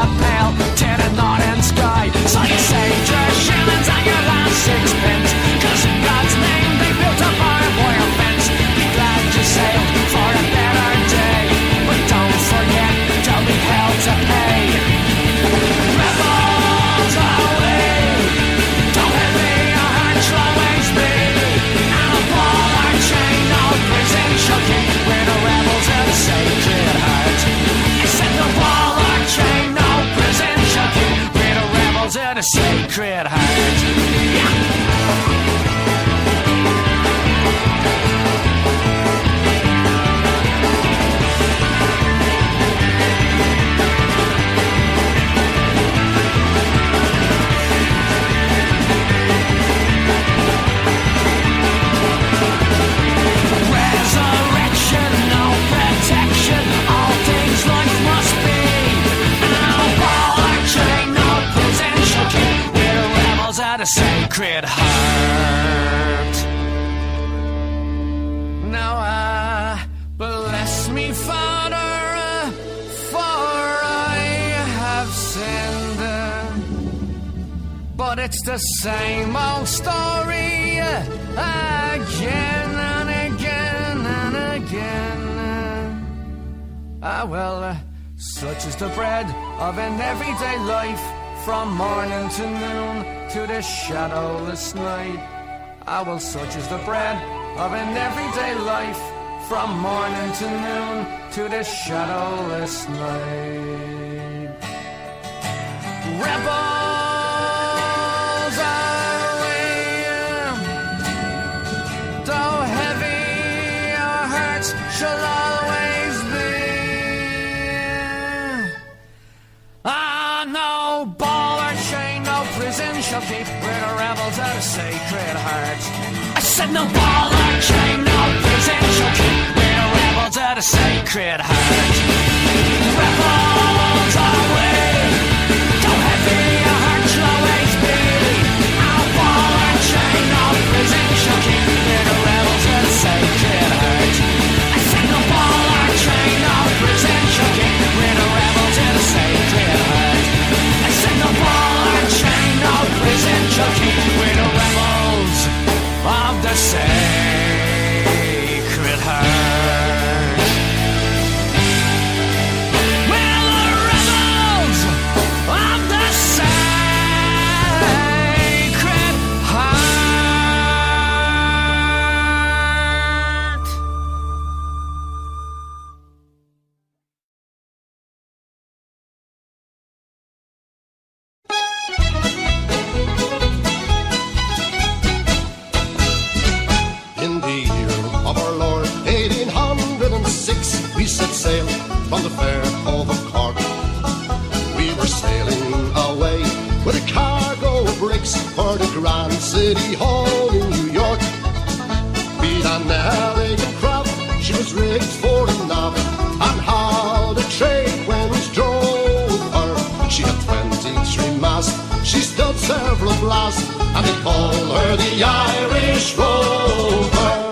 heart. Now bless me, Father, for I have sinned. But it's the same old story again and again and again. Such is the bread of an everyday life, from morning to noon to the shadowless night. Such is the bread of an everyday life, from morning to noon to the shadowless night. Rebels are we, though heavy our hearts shall always be. No ball or chain, no prison shall keep where the rebels of the Sacred Heart. I said no ball or chain, no prison shall keep where the rebels of the Sacred Heart. Rebels are we, though heavy your heart shall always be. No ball or chain, no prison shall keep where the rebels of the Sacred Heart. I said no ball or chain, no prison shall keep where the rebels of the Sacred Heart. I said no ball or chain, no prison shall keep where the rebels of the Sacred Heart. Well, the rebels of the Sacred Heart. In the year of our Lord 1806, we set sail from the fair Cove of Cork. We were sailing away with a cargo of bricks for the Grand City Hall in New York. Beat an elegant craft, she was rigged for a nav, and how the trade winds drove her. She had 23 masts, she stood several blasts, and they call her the Irish Rover.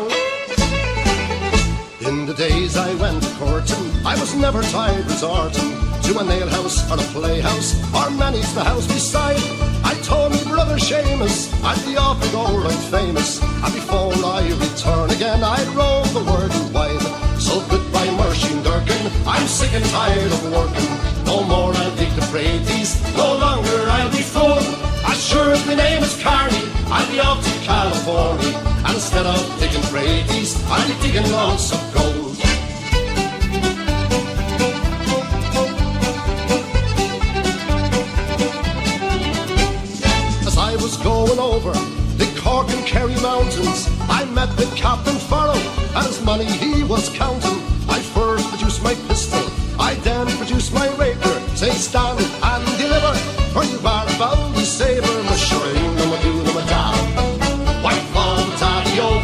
In the days I went courting, I was never tired resorting to a nail house or a playhouse, or many's the house beside. I told me brother Seamus I'd be off and go right famous, and before I return again I'd roam the world wide. So goodbye Mercy and Durkin, I'm sick and tired of working. No more I'll dig the praties, no longer I'll be full. As sure as my name is Carney, I'll be off to California, and instead of digging praties, I'll be digging lots of gold. As I was going over the Cork and Kerry mountains, I met with Captain Farrell, and his money he was counting. I first produced my pistol, I then produced my rapier. Say stand and deliver, for you are about to sabre. My shine, no my do, no my da. White ball, daddy-o,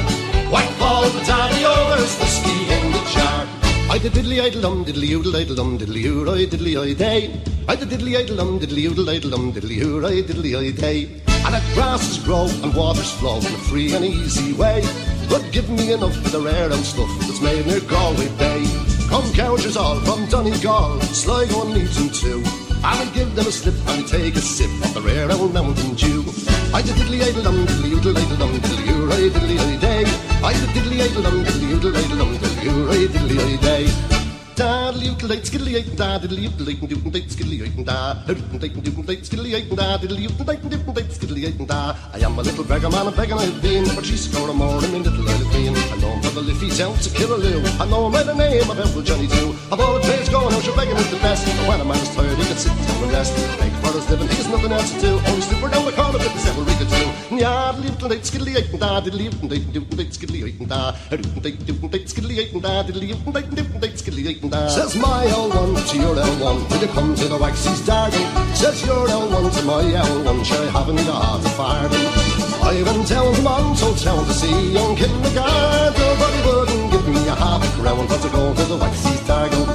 white ball, daddy-o, there's whiskey in the jar. I did diddly-idle-dum, diddly-oodle-idle-dum, diddly-oo-oi, diddly-oi-day. I did diddly-idle-dum, diddly-oodle-idle-dum, diddly-oo-oi, diddly-oi-day. And that grasses grow and waters flow in a free and easy way. But give me enough of the rare old stuff that's made near Galway Bay. Come counters all from Donegal, Sligo and Legion too. I will give them a slip and take a sip of the rare old Mountain Dew. I did diddly-idle-dum, diddly-oodle-idle-dum, diddly-oo-oi, diddly-oi-day. I did diddly-idle-dum, diddly-oodle-idle-dum, diddly-oo-oi, diddly-oi-day. Diddly-oodle-date, skiddly-oit, da, diddly-oodle-date, and doodle-date, skiddly-oit, and da, doodle-date, and doodle-date, skiddly-oit, and da, diddly-oodle-date, and doodle-date, skiddly-oit, and da. I am a little beggar man, a begging I've been, but she's scored a more than me little I've been. I know him for the Liffey's out to Killaloo, I know him by the name of Uncle Johnny too. Of all the trades going out, your begging is the best, but when a man is tired, he can sit down and rest. Beg for his living, he has nothing else to do, only slipper down the corner with the several riggers too. Yeah, diddly-oodle-date, skiddly-oit, and da, diddly-oodle-date, and doodle-date, skiddly-oit, and da, doodle-date, doodle-date, skiddly-oit, and da, diddly-oodle-date, and doodle-date, skiddly-oit, and da. Says my L1 to your L1 when you come to the Waxy's Dargan. Says your L1 to my L1, sure I haven't got a farthing. I went down to Monto town to see young kindergarten, but he wouldn't give me a half a crown for to go to the Waxy's Dargan.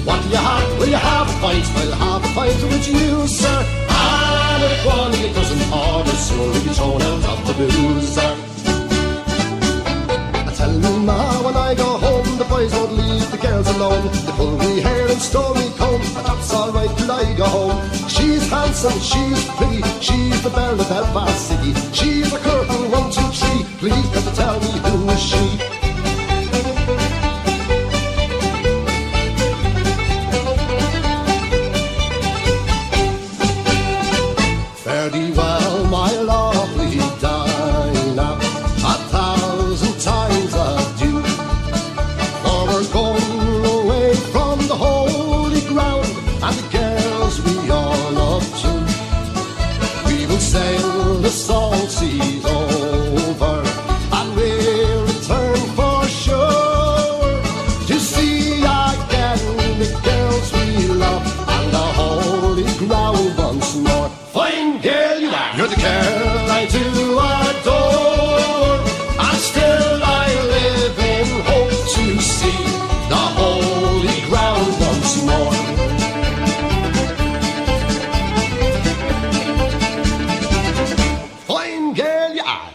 What do you have? Will you have a pint? I'll have a pint with you, sir. And if one, it doesn't order soon. we'll be thrown out of the boozer. Tell me ma, when I go home, the boys won't leave the girls alone. They pull me hair and stole me comb, but that's alright till I go home. She's handsome, she's pretty, she's the belle of Belfast City. She's a curtain 1, 2, 3, please can you tell me who is she? Fare thee well, my lovely Dinah, 1,000 times adieu. For we're going away from the holy ground, and the girls we all love too. We will sail the salt seas over, and we'll return for sure, to see again the girls we love, and the holy ground once more. Fine girl you are, you're the girl I do adore, and still I live in hope to see the holy ground once more. Fine girl you are.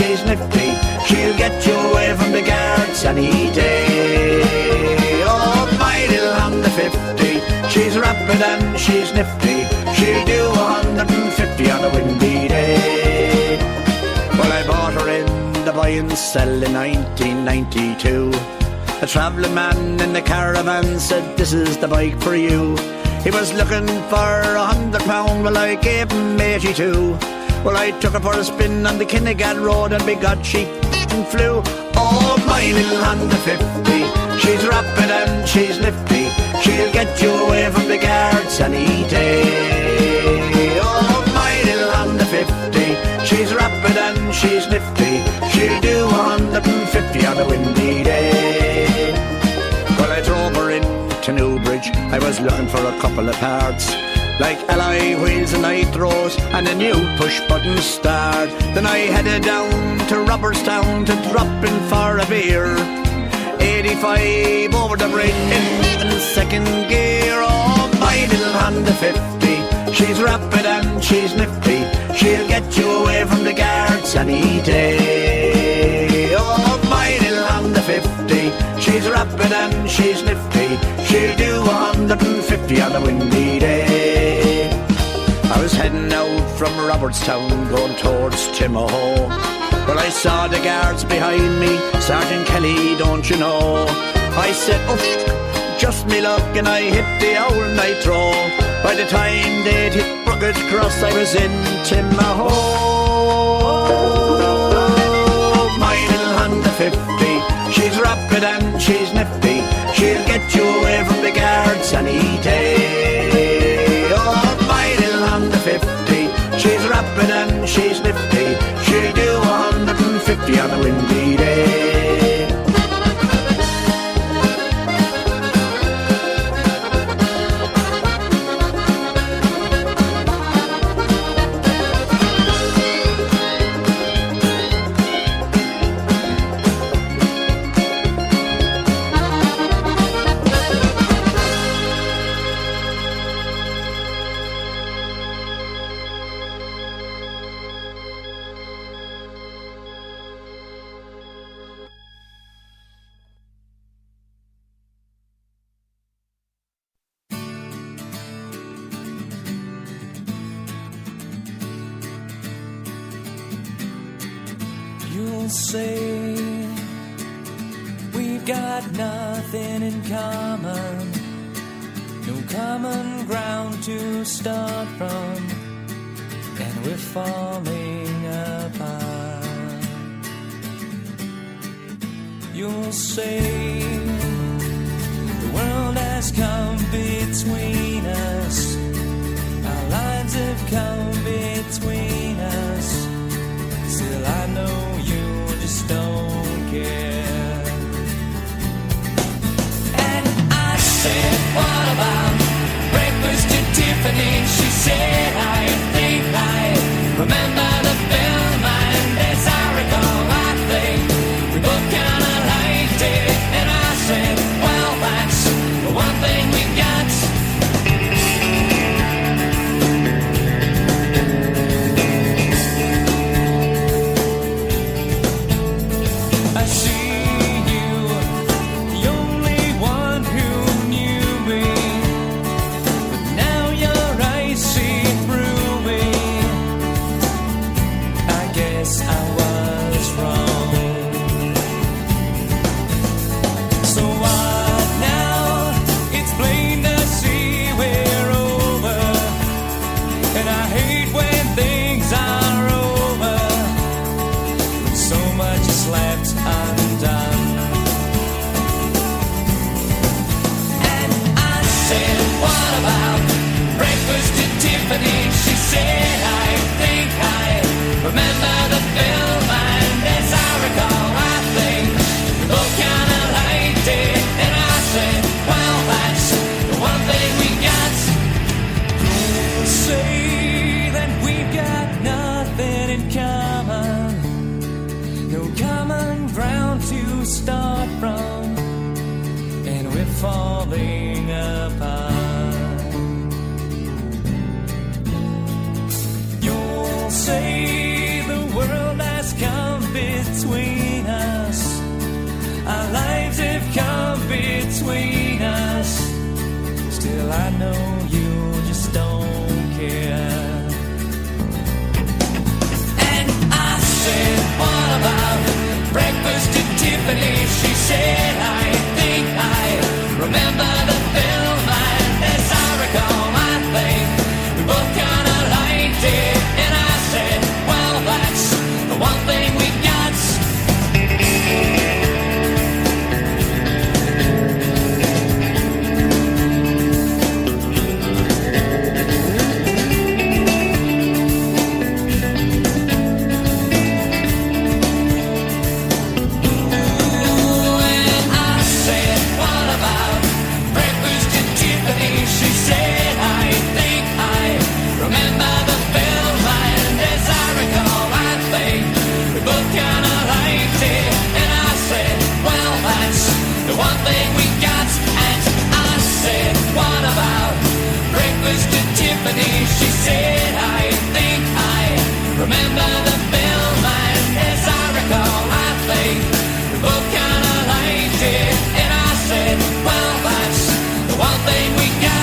she's nifty. She'll get you away from the guards any day. Oh, my little Honda 50, she's rapid and she's nifty. She'll do 150 on a windy day. Well, I bought her in the buy and sell in 1992. A travelling man in the caravan said, this is the bike for you. He was looking for £100, well I gave him 82. Well, I took her for a spin on the Kinnegad Road and begot she flew. Oh, my little Honda 50, she's rapid and she's nifty. She'll get you away from the guards any day. Oh, my little Honda 50, she's rapid and she's nifty. She'll do 150 on a windy day. Well, I drove her into Newbridge. I was looking for a couple of parts, like alloy wheels and nitros and a new push-button start. Then I headed down to Robertstown to drop in for a beer. 85 over the bridge in second gear. Oh, my little Honda 50, she's rapid and she's nifty. She'll get you away from the guards any day. Oh, my little Honda 50, she's rapid and she's nifty. She'll do 150 on a windy day. I was heading out from Robertstown going towards Timahoe. Well, I saw the guards behind me. Sergeant Kelly, don't you know? I said, oof, just me luck, and I hit the old nitro. By the time they'd hit Bucket Cross, I was in Timahoe. My little Honda 50, she's rapid and she's nifty. She'll get you away from the guards any day. Oh, my little Honda 50, she's rapid and she's nifty. She'll do 150 on a windy day. You'll say we've got nothing in common, no common ground to start from, and we're falling apart. You'll say the world has come between us, our lines have come between us. Still I know you just don't care. And I said, what about breakfast at Tiffany? She said, I think I remember the film, and as I recall, I think we both kinda liked it. And I said, well, that's the one thing we got. She said, I think I remember the film, and as I recall, I think we both kinda liked it. And I said, well, that's the one thing we got. You'll say that we've got nothing in common, no common ground to start from, and we're falling apart. Say the world has come between us. Still I know you just don't care. And I said, what about breakfast at Tiffany? She said, I think I remember the film, and as I recall, I think we both kinda liked it. And I said, well, that's the one thing we got. She said, I think I remember the film, and as I recall, I think we both kinda liked it. And I said, well, that's the one thing we got. And I said, what about breakfast at Tiffany? She said, I think I remember the film, and as I recall, I think we both kinda liked it. And I said, well, that's the one thing we got.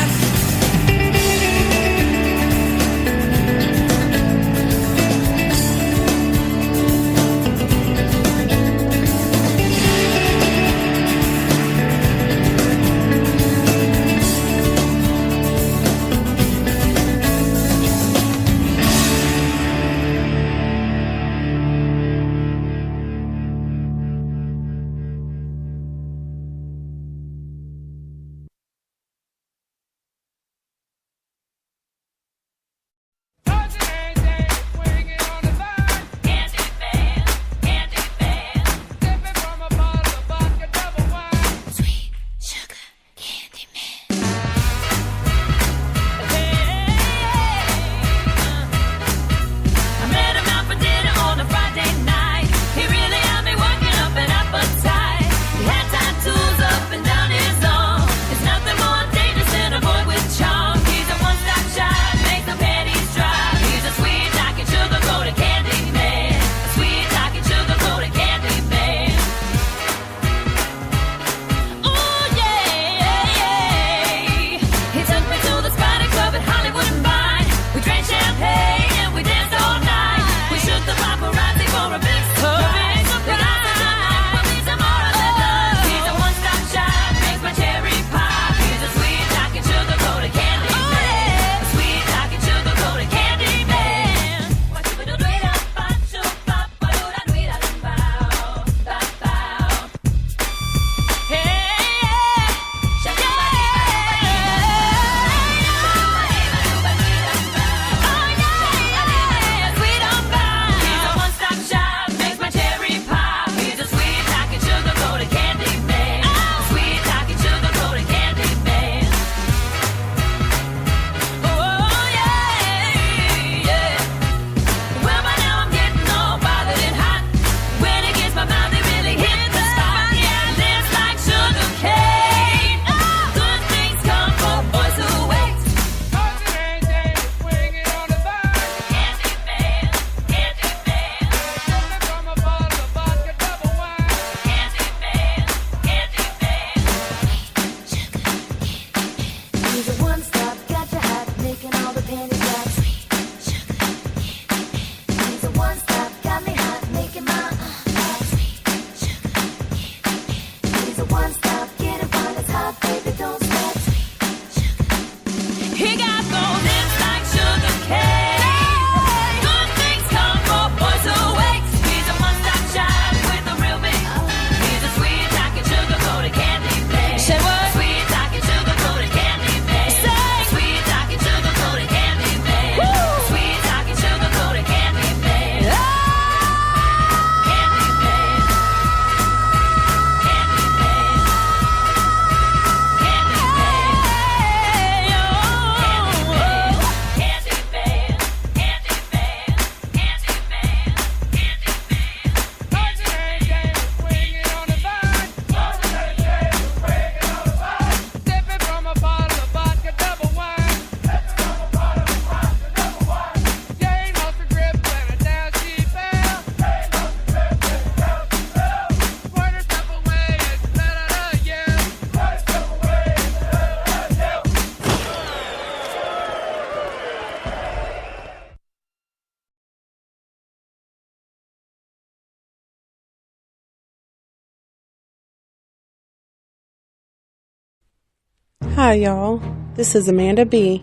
Hi, y'all. This is Amanda B.,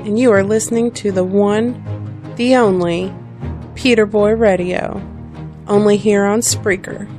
and you are listening to the one, the only, Peter Boy Radio, only here on Spreaker.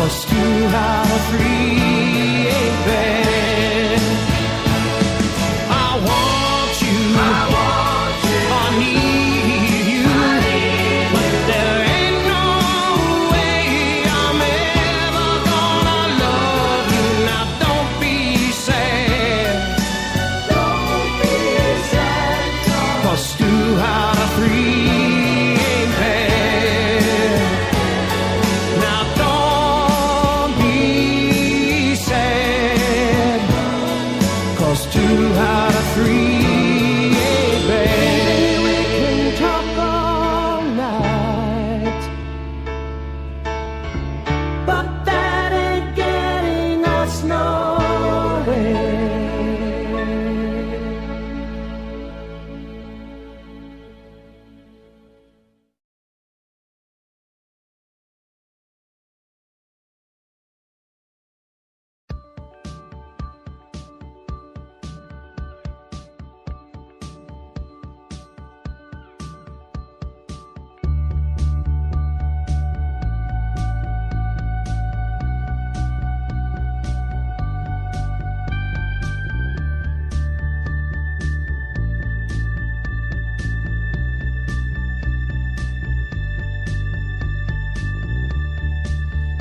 Cause you knew how to create, babe. We can talk all night, but that ain't getting us nowhere.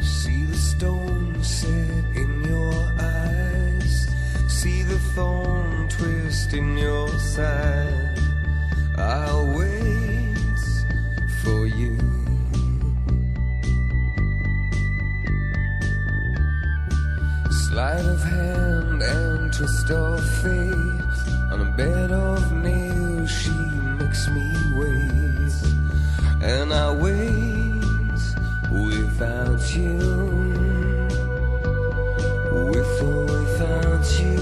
See the stone set in your eyes, see the thorn twist in your side. I'll wait for you. Sleight of hand and twist of fate, on a bed of nails she makes me wait, and I wait without you, with or without you,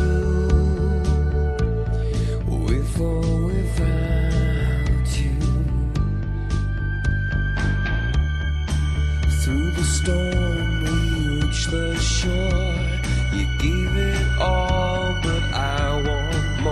with or without you. Through the storm we reach the shore. You gave it all, but I want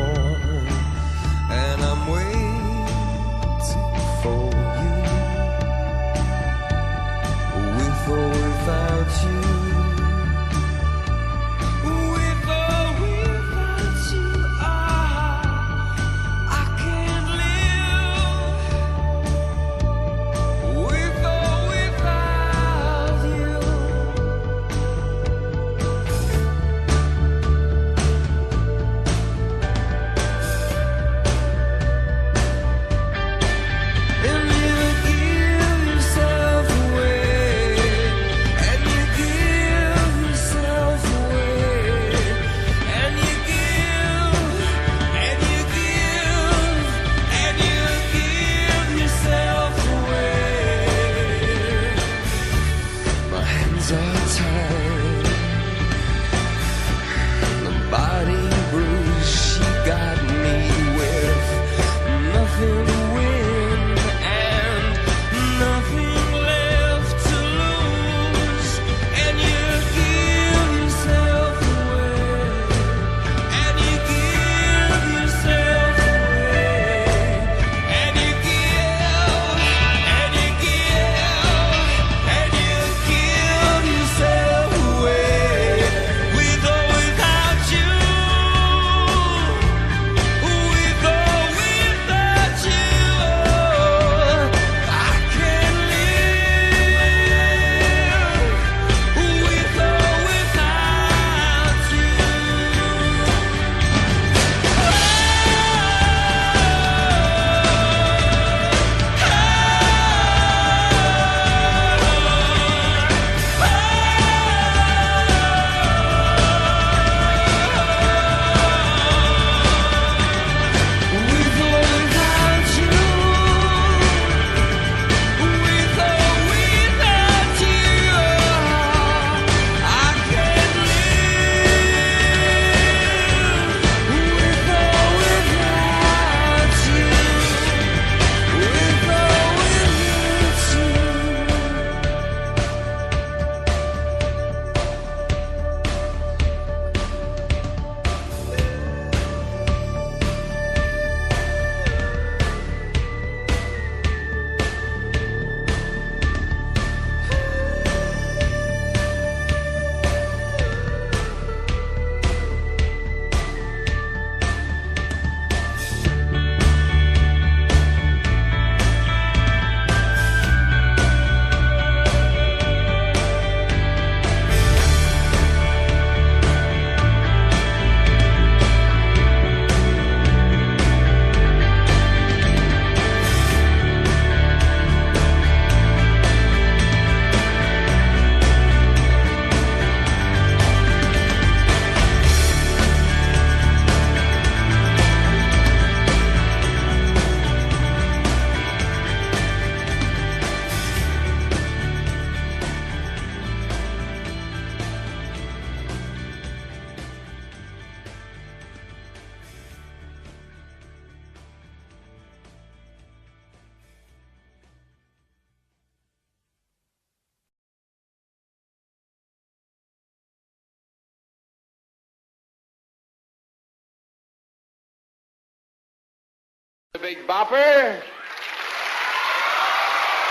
Big Bopper.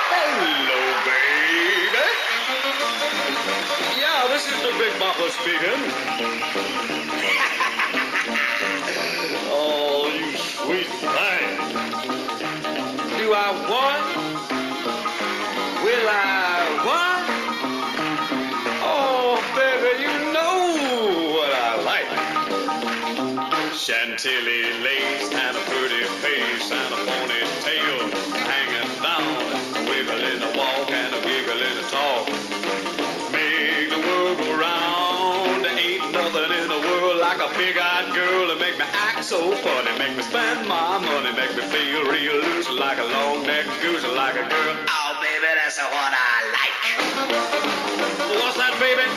Hello, baby. Yeah, this is the Big Bopper speaking. Oh, you sweet thing. Do I want? Will I want? Oh, baby, you know what I like. Chantilly lace and a pretty face and a ponytail hanging down, wiggling a walk and a giggling a talk. Make the world go round. Ain't nothing in the world like a big-eyed girl that make me act so funny, make me spend my money, make me feel real loose like a long-necked goose, like a girl. Oh, baby, that's what I like. What's that, baby?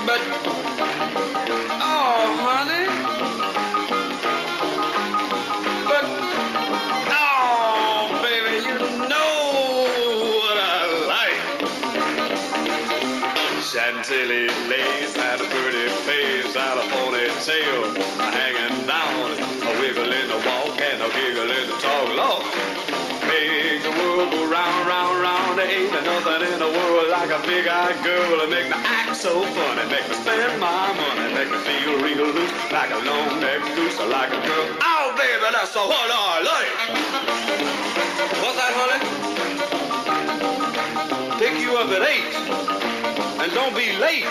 But, oh, honey. But, oh, baby, you know what I like. Chantilly lace and a pretty face and a ponytail hanging down, a wiggle in the walk and a giggle in the talk. Lord, make the world go round, round, round. There ain't nothing in the world like a big-eyed girl that make me act so funny, make me spend my money, make me feel real loose like a long-necked goose, like a girl. Oh, baby, that's what I like. What's that, honey? Pick you up at 8, and don't be late.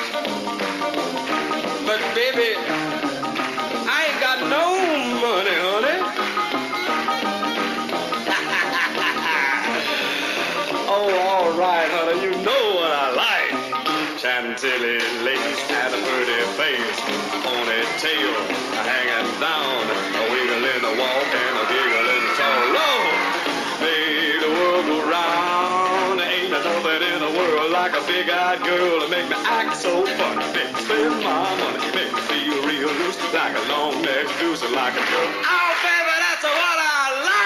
But, baby, I ain't got no money, honey. Oh, all right, honey, you know what I like. Chantilly lace and a pretty face, ponytail hanging down, a wiggle in the walk and a giggle in the talk. Lord, make the world go round. Ain't nothing in the world like a big-eyed girl that make me act so funny, make me spend my money, make me feel real loose like a long-necked goose, like a girl. Oh, baby, that's what I like.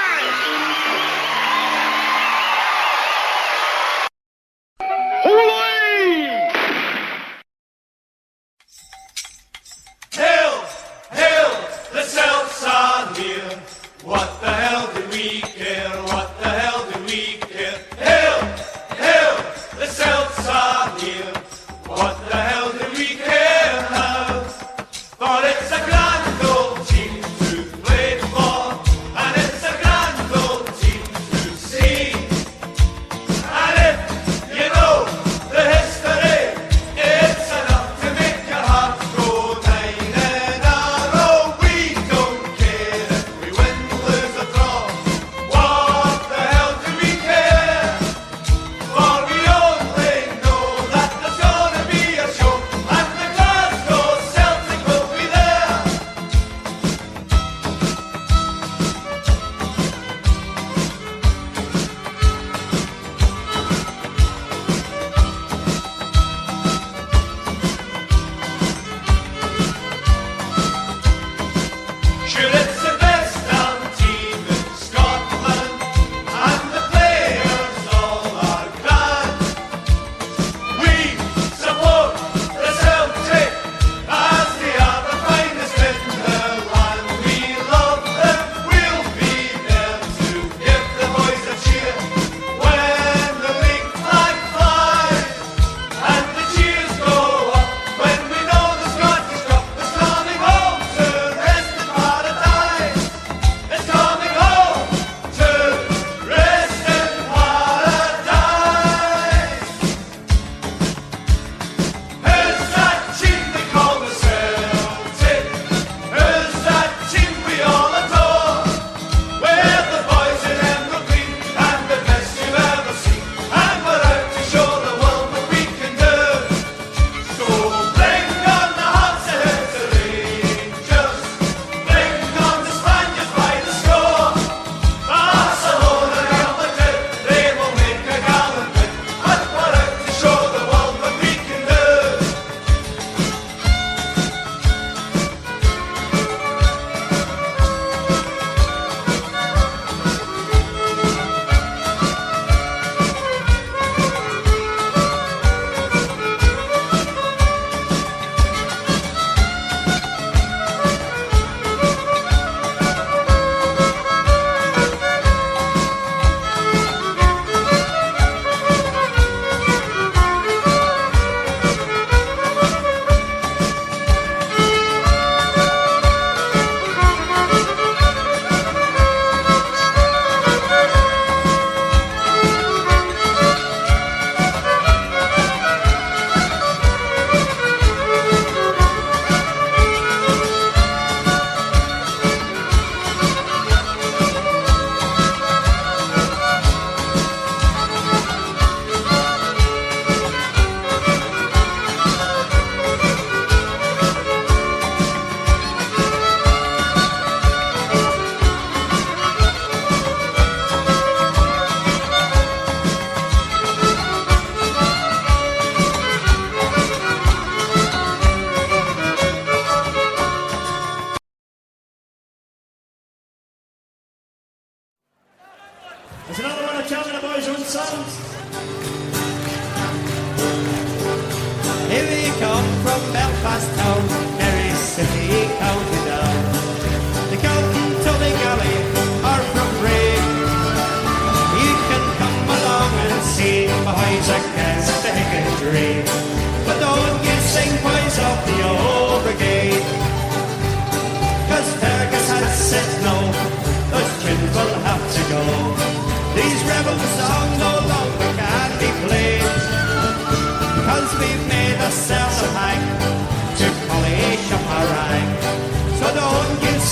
Hail, hail, the Celts are here. What the hell do we care? What the hell do we care? Hail, hail, the Celts are here. What the hell do we care now? For it's a grand old team to play for.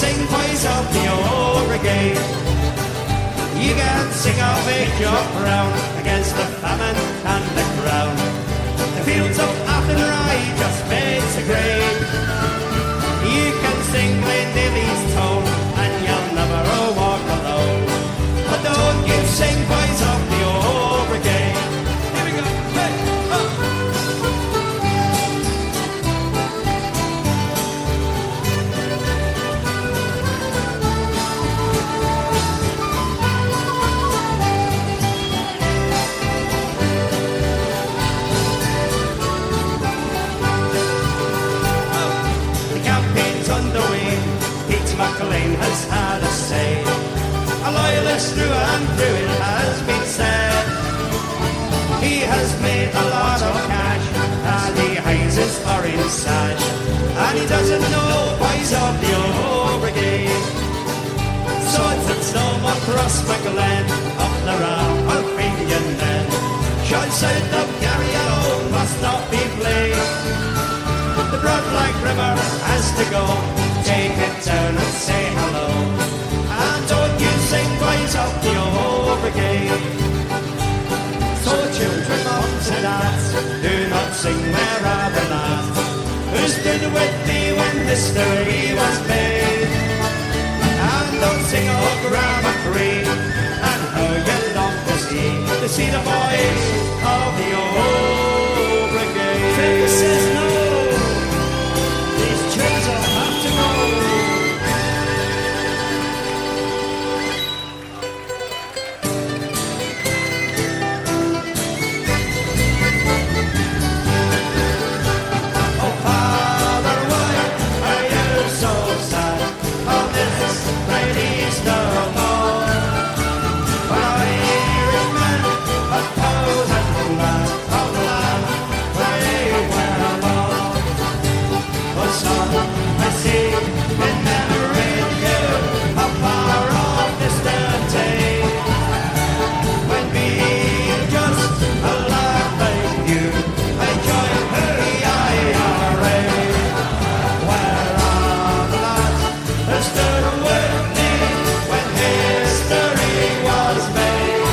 sing boys of the old brigade. You can sing of make your crown against the famine and the crown. The fields of Athenry just fades the grave. You can sing Glen Neely's tone and you'll never walk alone. But don't you sing boys of the old brigade. Here we go, hey, up. McLean has had a say. A loyalist through and through, it has been said. He has made a lot of cash, and he hides his foreign sash, and he doesn't know boys of the old brigade. So it's no more cross McLean, up the ram or Fenian then. Shot south of Gary alone must not be played. The broad Black River has to go. Take it down and say hello. And don't you sing boys of the old brigade. So children, moms and dads, do not sing where are the lads who stood with me when history was made. And don't sing of Grandma Cree and how you long to see the boys of the old brigade. Figure says no. These tunes will have to go. Oh, Father, why are you so sad on this bright Easter morn? For Irishmen have chosen land of land where they were born. Oh, son, I see in memory of you a far off distant day, when being just a lad like you, I joined the IRA. Where are the lads who stood with me when history was made?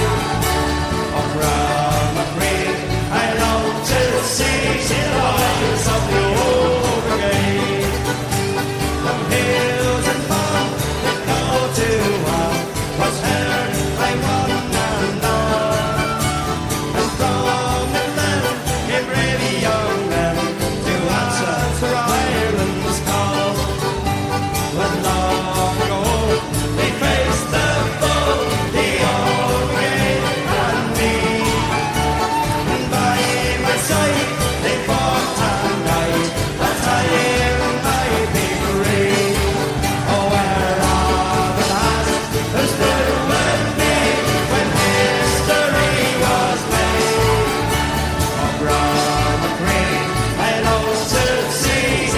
Oh, Grandma Cree, I long to see the boys of the old brigade. From hills and far that go to war was heard by one and all. And from the land came brave young men to answer for Ireland's call. When long ago they faced the foe, the old brigade and me. And by my side they fought and died, that I might be free. Oh, where are the lads who stood with me when history was made? Oh, Grandma Cree, I long to see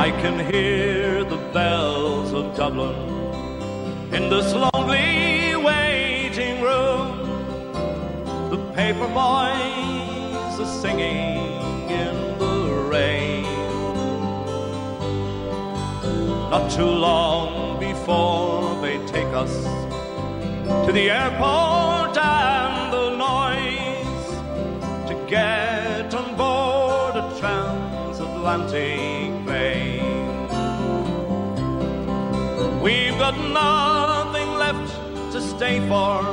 I can hear the bells of Dublin in this lonely waiting room. The paper boys are singing in the rain. Not too long before they take us to the airport and the noise to get on board a transatlantic vein. We've got nothing left to stay for,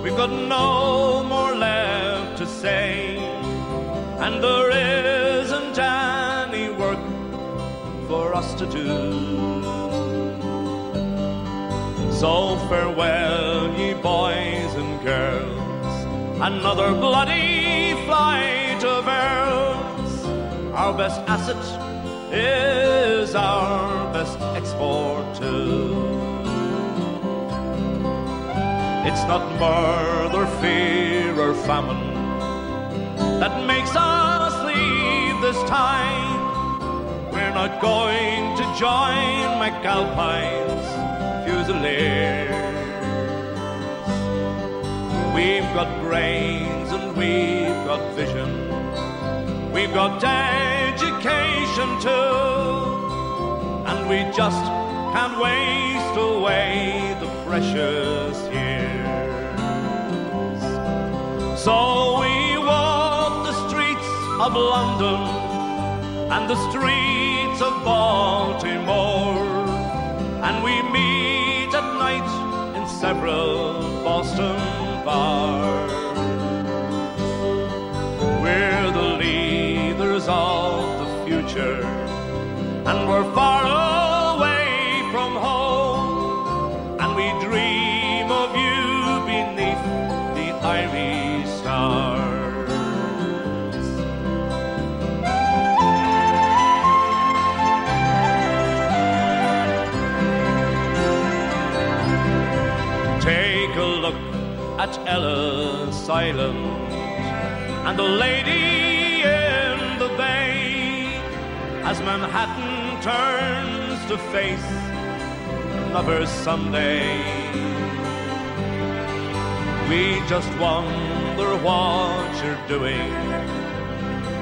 we've got no more left to say, and there isn't any work for us to do. So farewell, ye boys and girls, another bloody flight of ours. Our best asset is our best export too. It's not murder, fear or famine that makes us leave this time. We're not going to join McAlpine's Fusiliers. We've got brains and we've got vision, we've got education too, and we just can't waste away the precious years. So we walk the streets of London and the streets of Baltimore, and we meet at night in several Boston bars. We're the leaders of the future, and we're far away from home, and we dream of you beneath the Irish stars. Take a look at Ellis Island and the lady in the bay, as Manhattan turns to face another Sunday. We just wonder what you're doing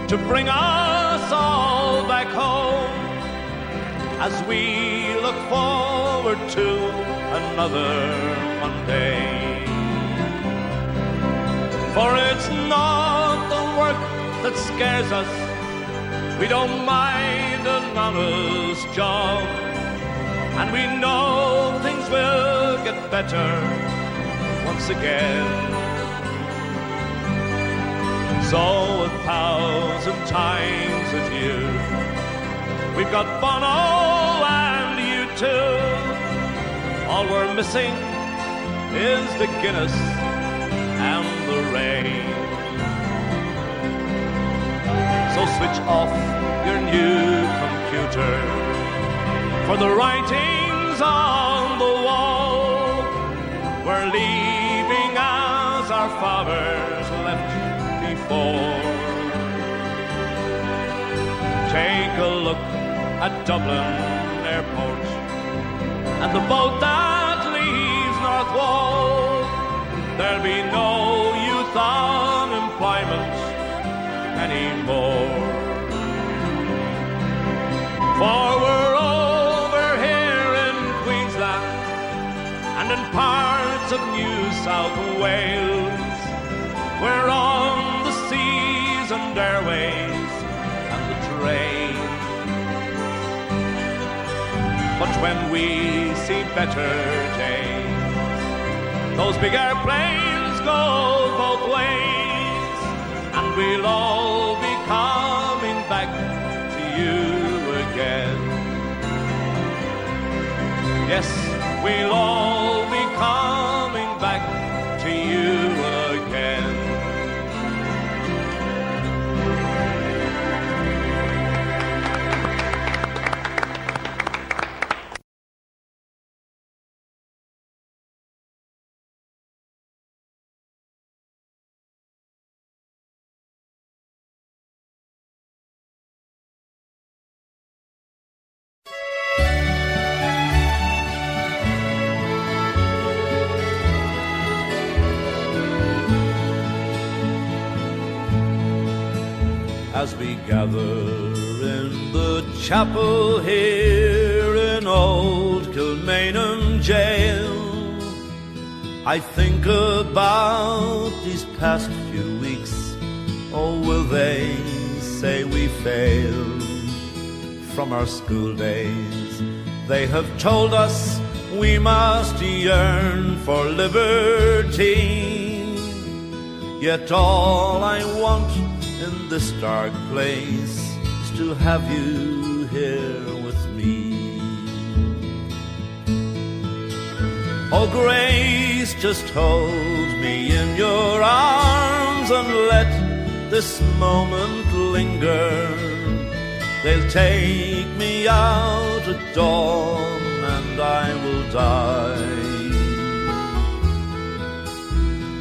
to bring us all back home, as we look forward to another Monday. For it's not the work that scares us, we don't mind an honest job, and we know things will get better once again. So 1,000 times adieu, we've got Bono and you too. All we're missing is the Guinness and the rain. So switch off your new computer, for the writing's on the wall. We're leaving as our fathers left before. Take a look at Dublin Airport and the boat that leaves North Wall. There'll be no youth unemployment anymore, for we're over here in Queensland and in parts of New South Wales. We're on the seas and airways and the trains, but when we see better days, those big airplanes go both ways, and we'll all be coming back to you again. Yes, we'll all be coming back to you again. as we gather in the chapel here in old Kilmainham jail. I think about these past few weeks. Oh, will they say we failed from our school days? They have told us we must yearn for liberty. Yet all I want in this dark place is to have you here with me. Oh, Grace, just hold me in your arms and let this moment linger. They'll take me out at dawn and I will die.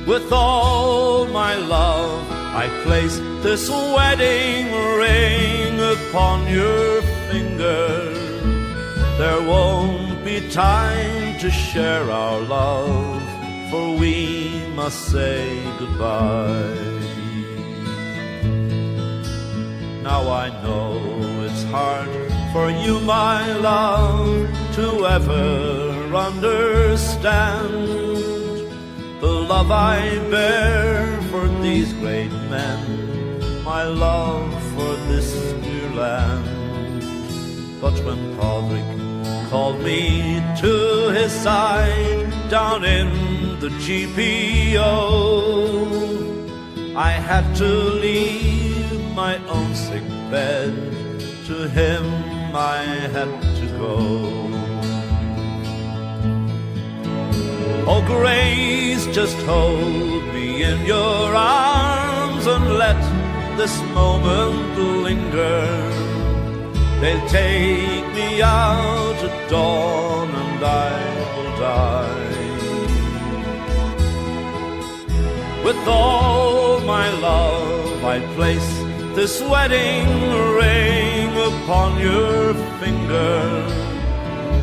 With all my love I place this wedding ring upon your finger. There won't be time to share our love, for we must say goodbye. Now I know it's hard for you, my love, to ever understand the love I bear for these great men, my love for this dear land. But when Padraig called me to his side down in the GPO, I had to leave my own sick bed. To him I had to go. Oh, Grace, just hold me in your arms and let this moment linger. They'll take me out at dawn and I will die. With all my love I place this wedding ring upon your finger.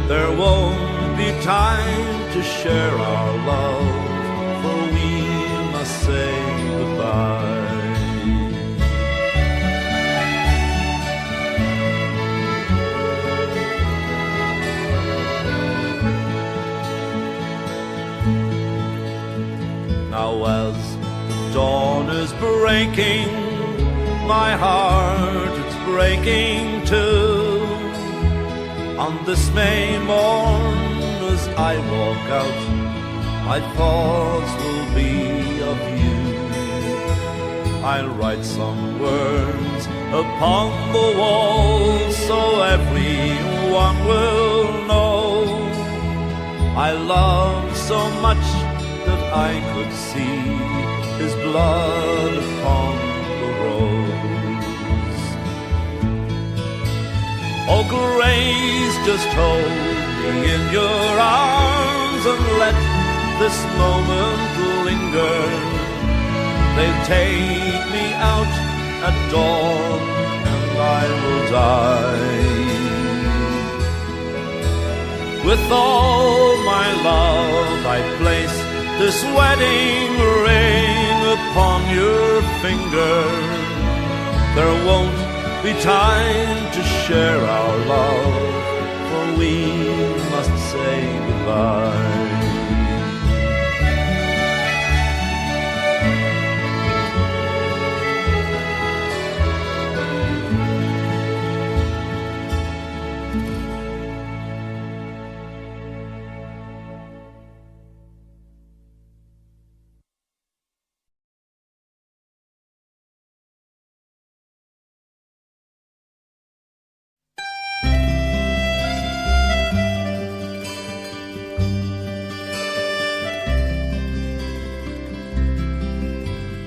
There won't be time to share our love, for we must say goodbye. Now as the dawn is breaking, my heart it's breaking too. On this May morn as I walk out, my thoughts will be of you. I'll write some words upon the wall so everyone will know I loved so much that I could see his blood upon the rose. Oh, Grace, just hold me in your arms and let this moment linger. They'll take me out at dawn and I will die. With all my love I place this wedding ring upon your finger. There won't be time to share our love, for we must say goodbye.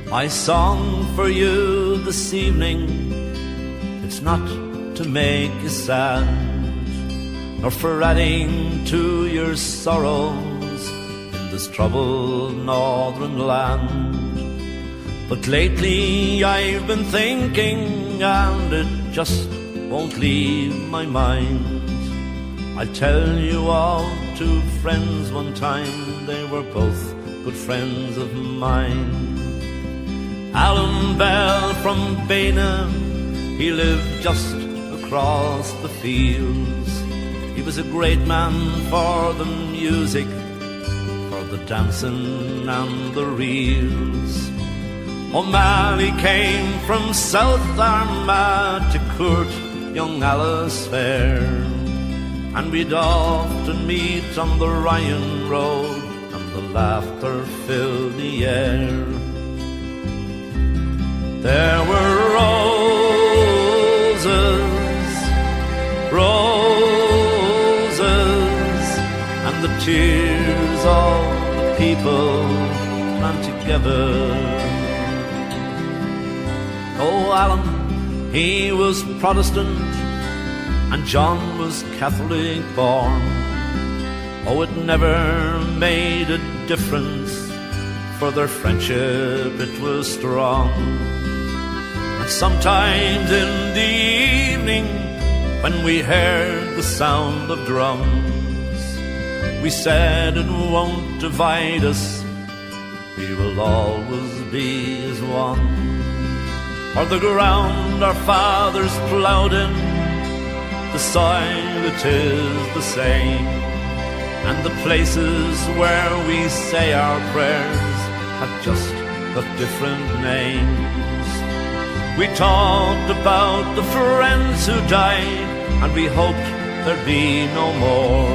My song for you this evening, it's not to make you sad, nor for adding to your sorrows in this troubled northern land. But lately I've been thinking, and it just won't leave my mind. I'll tell you of two friends one time, they were both good friends of mine. Alan Bell from Baina He lived just across the fields. He was a great man for the music, for the dancing and the reels. O'Malley came from South Armagh to court young Alice fair, and we'd often meet on the Ryan Road, and the laughter filled the air. There were roses, roses, and the tears of the people ran together. Oh, Alan, he was Protestant, and John was Catholic born. Oh, it never made a difference, for their friendship it was strong. And sometimes in the evening, when we heard the sound of drums, we said it won't divide us, we will always be as one. For the ground our fathers ploughed in, the soil it is the same, and the places where we say our prayers have just got different names. We talked about the friends who died, and we hoped there'd be no more.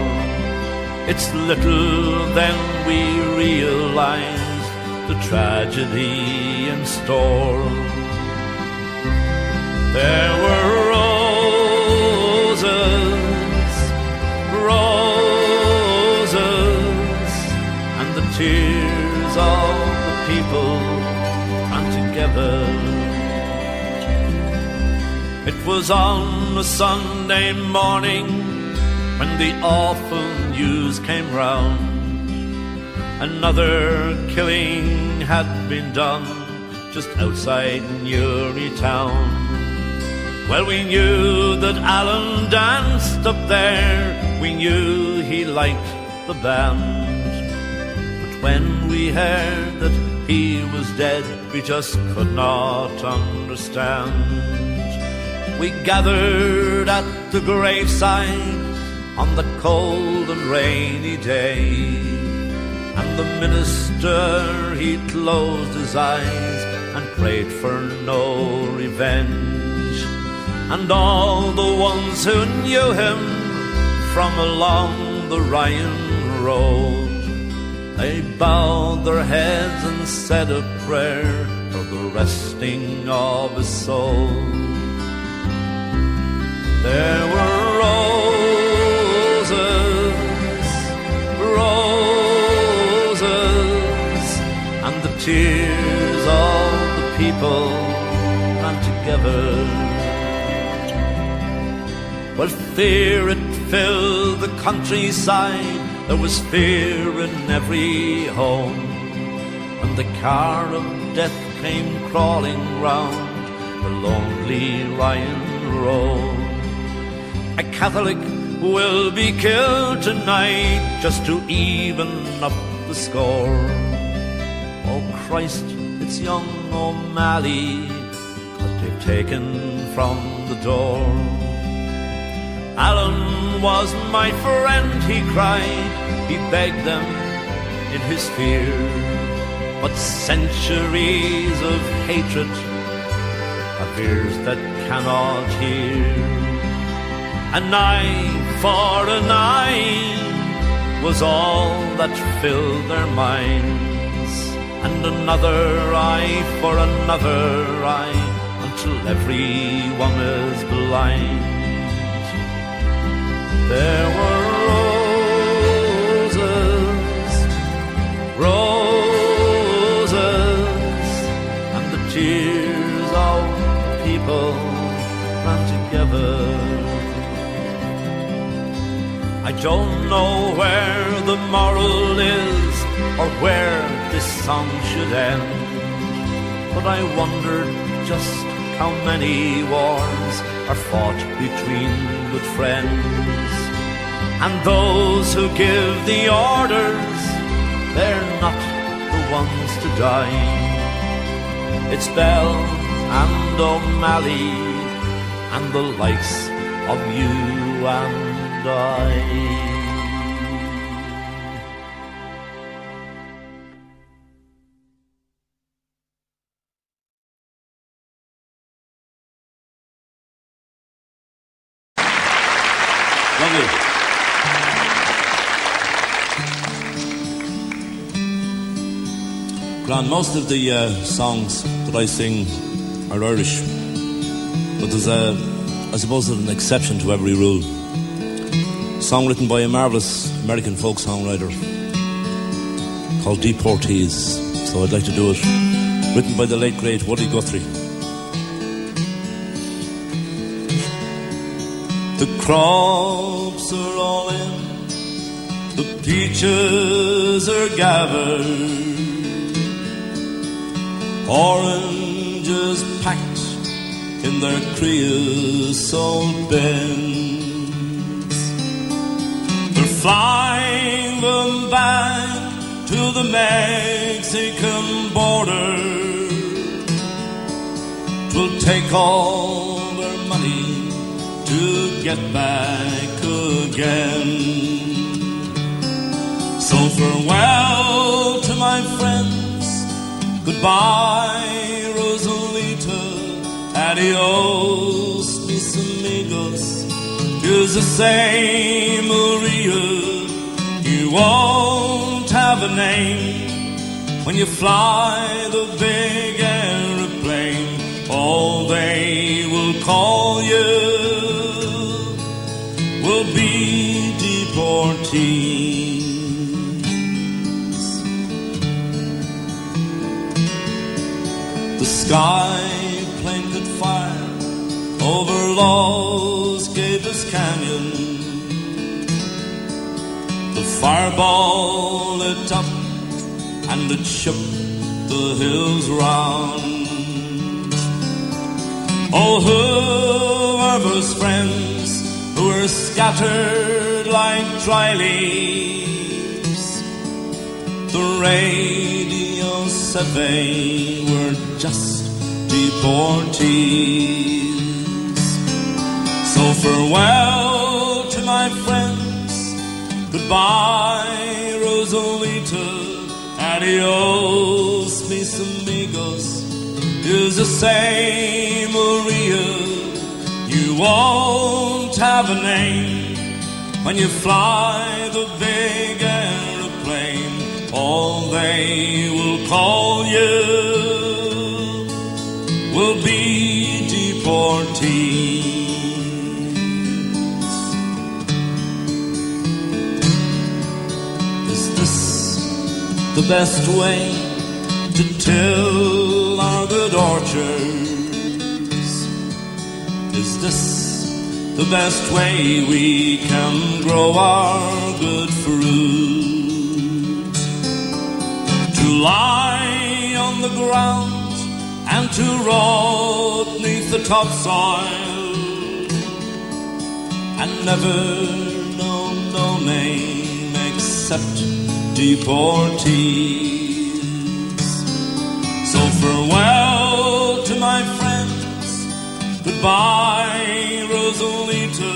It's little then we realize the tragedy in store. There were roses, roses, and the tears of the people ran together. It was on a Sunday morning when the awful news came round. Another killing had been done just outside Newry town. Well, we knew that Alan danced up there, we knew he liked the band. But when we heard that he was dead, we just could not understand. We gathered at the graveside on the cold and rainy day, and the minister, he closed his eyes and prayed for no revenge. And all the ones who knew him from along the Ryan Road, they bowed their heads and said a prayer for the resting of his soul. There were roses, roses, and the tears of the people ran together. Well, fear it filled the countryside, there was fear in every home, and the car of death came crawling round the lonely Ryan Road. A Catholic will be killed tonight just to even up the score. Oh Christ, it's young O'Malley that they've taken from the door. Alan was my friend, he cried, he begged them in his fear. But centuries of hatred have ears that cannot hear. An eye for an eye was all that filled their minds, and another eye for another eye, until everyone is blind. There were roses, roses, and the tears of people ran together. I don't know where the moral is, or where this song should end, but I wondered just how many wars are fought between good friends. And those who give the orders, they're not the ones to die. It's Bell and O'Malley and the likes of you and I. Grant, most of the songs that I sing are Irish, but there's I suppose there's an exception to every rule. A song written by a marvellous American folk songwriter called Deportees, so I'd like to do it, written by the late great Woody Guthrie. The crops are all in, the peaches are gathered, oranges packed in their creosote bins. They're flying them back to the Mexican border. 'Twill take all their money to get back again. So farewell to my friends, goodbye, Rosalita. Adios, mis amigos. Tis the same, Maria. You won't have a name when you fly the big aeroplane. All they will call you will be deportees. The sky plane could fire over Los Gables Canyon. The fireball lit up and it shook the hills round. Oh, whoever's friends who were scattered like dry leaves, the radio said they were just deportees. So farewell to my friends, goodbye, Rosalita. Adios, mis amigos. Is the same, Maria. You won't have a name when you fly the big aeroplane. All they will call you will be deportees. Is this the best way to till our good orchards? Is this the best way we can grow our good fruit? To lie on the ground and to rot neath the topsoil and never know no name except deportees. So farewell to my friends, goodbye, Rosalita.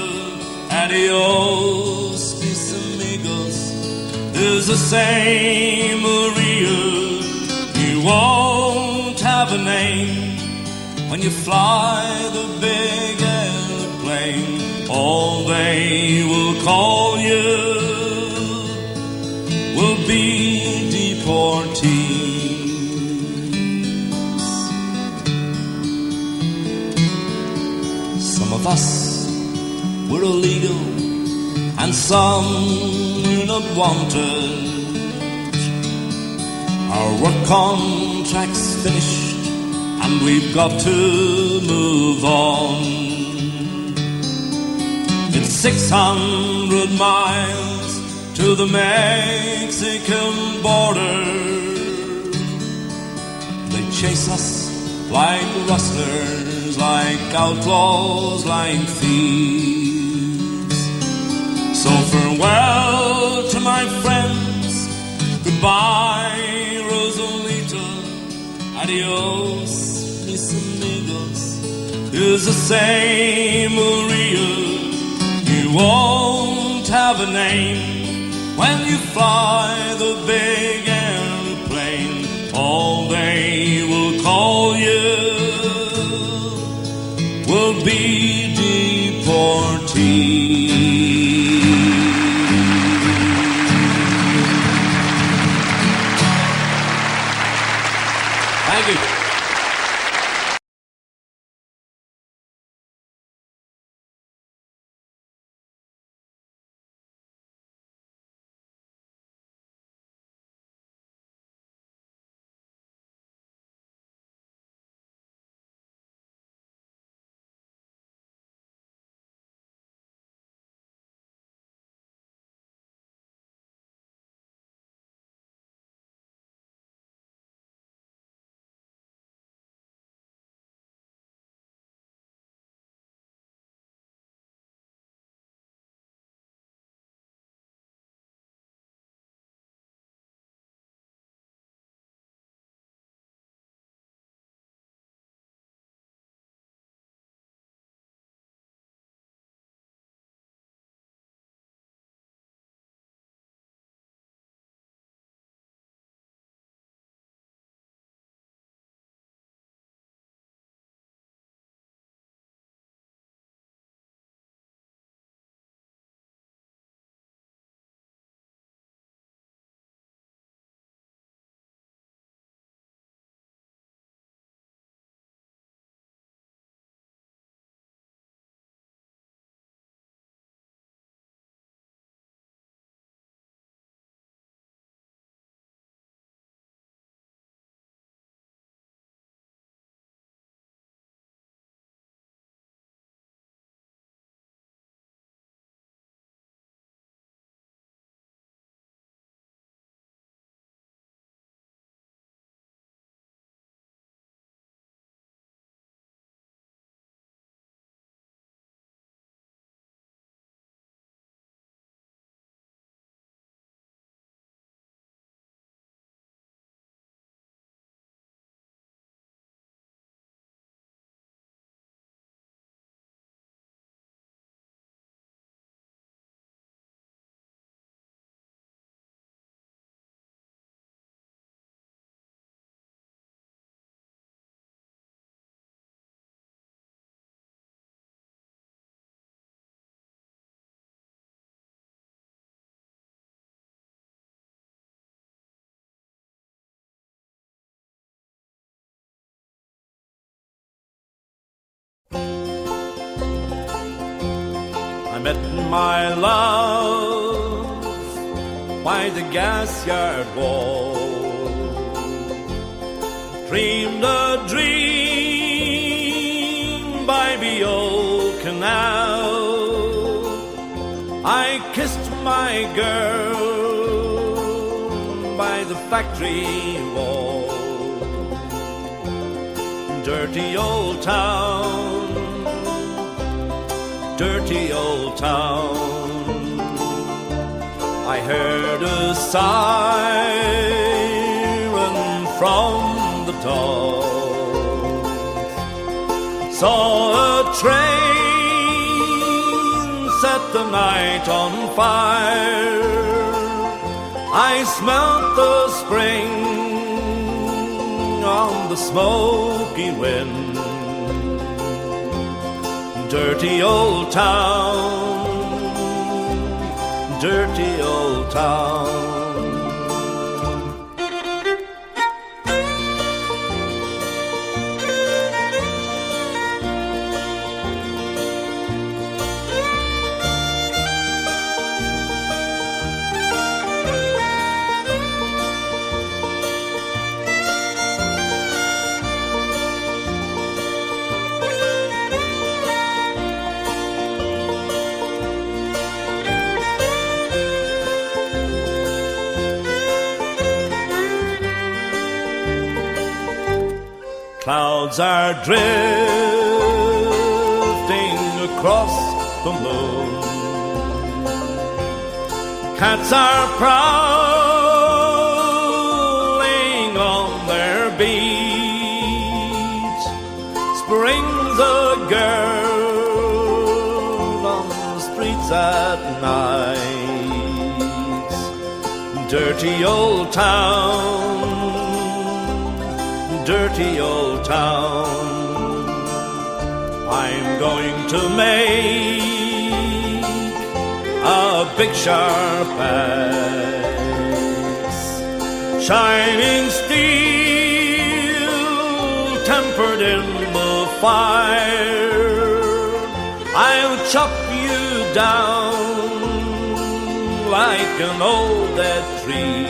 Adios, mis amigos. Is the same, Maria. You won't have a name when you fly the big airplane. All they will call you will be deportees. Some of us were illegal and some were not wanted. Our work contract's finished and we've got to move on. It's 600 miles to the Mexican border. They chase us like rustlers, like outlaws, like thieves. So farewell to my friends, goodbye, Rosalita. Adios, mis amigos. is the same Maria. You won't have a name when you fly the big airplane. All they will call you will be deportee. Thank you. I met my love by the gas yard wall, dreamed a dream by the old canal. I kissed my girl by the factory wall. Dirty old town, dirty old town. I heard a siren from the top, saw a train set the night on fire. I smelt the spring on the smoky wind. Dirty old town, dirty old town. Clouds are drifting across the moon. Cats are prowling on their beats. Spring's a girl on the streets at night. Dirty old town, dirty old town. I'm going to make a big sharp axe, shining steel, tempered in the fire. I'll chop you down like an old dead tree.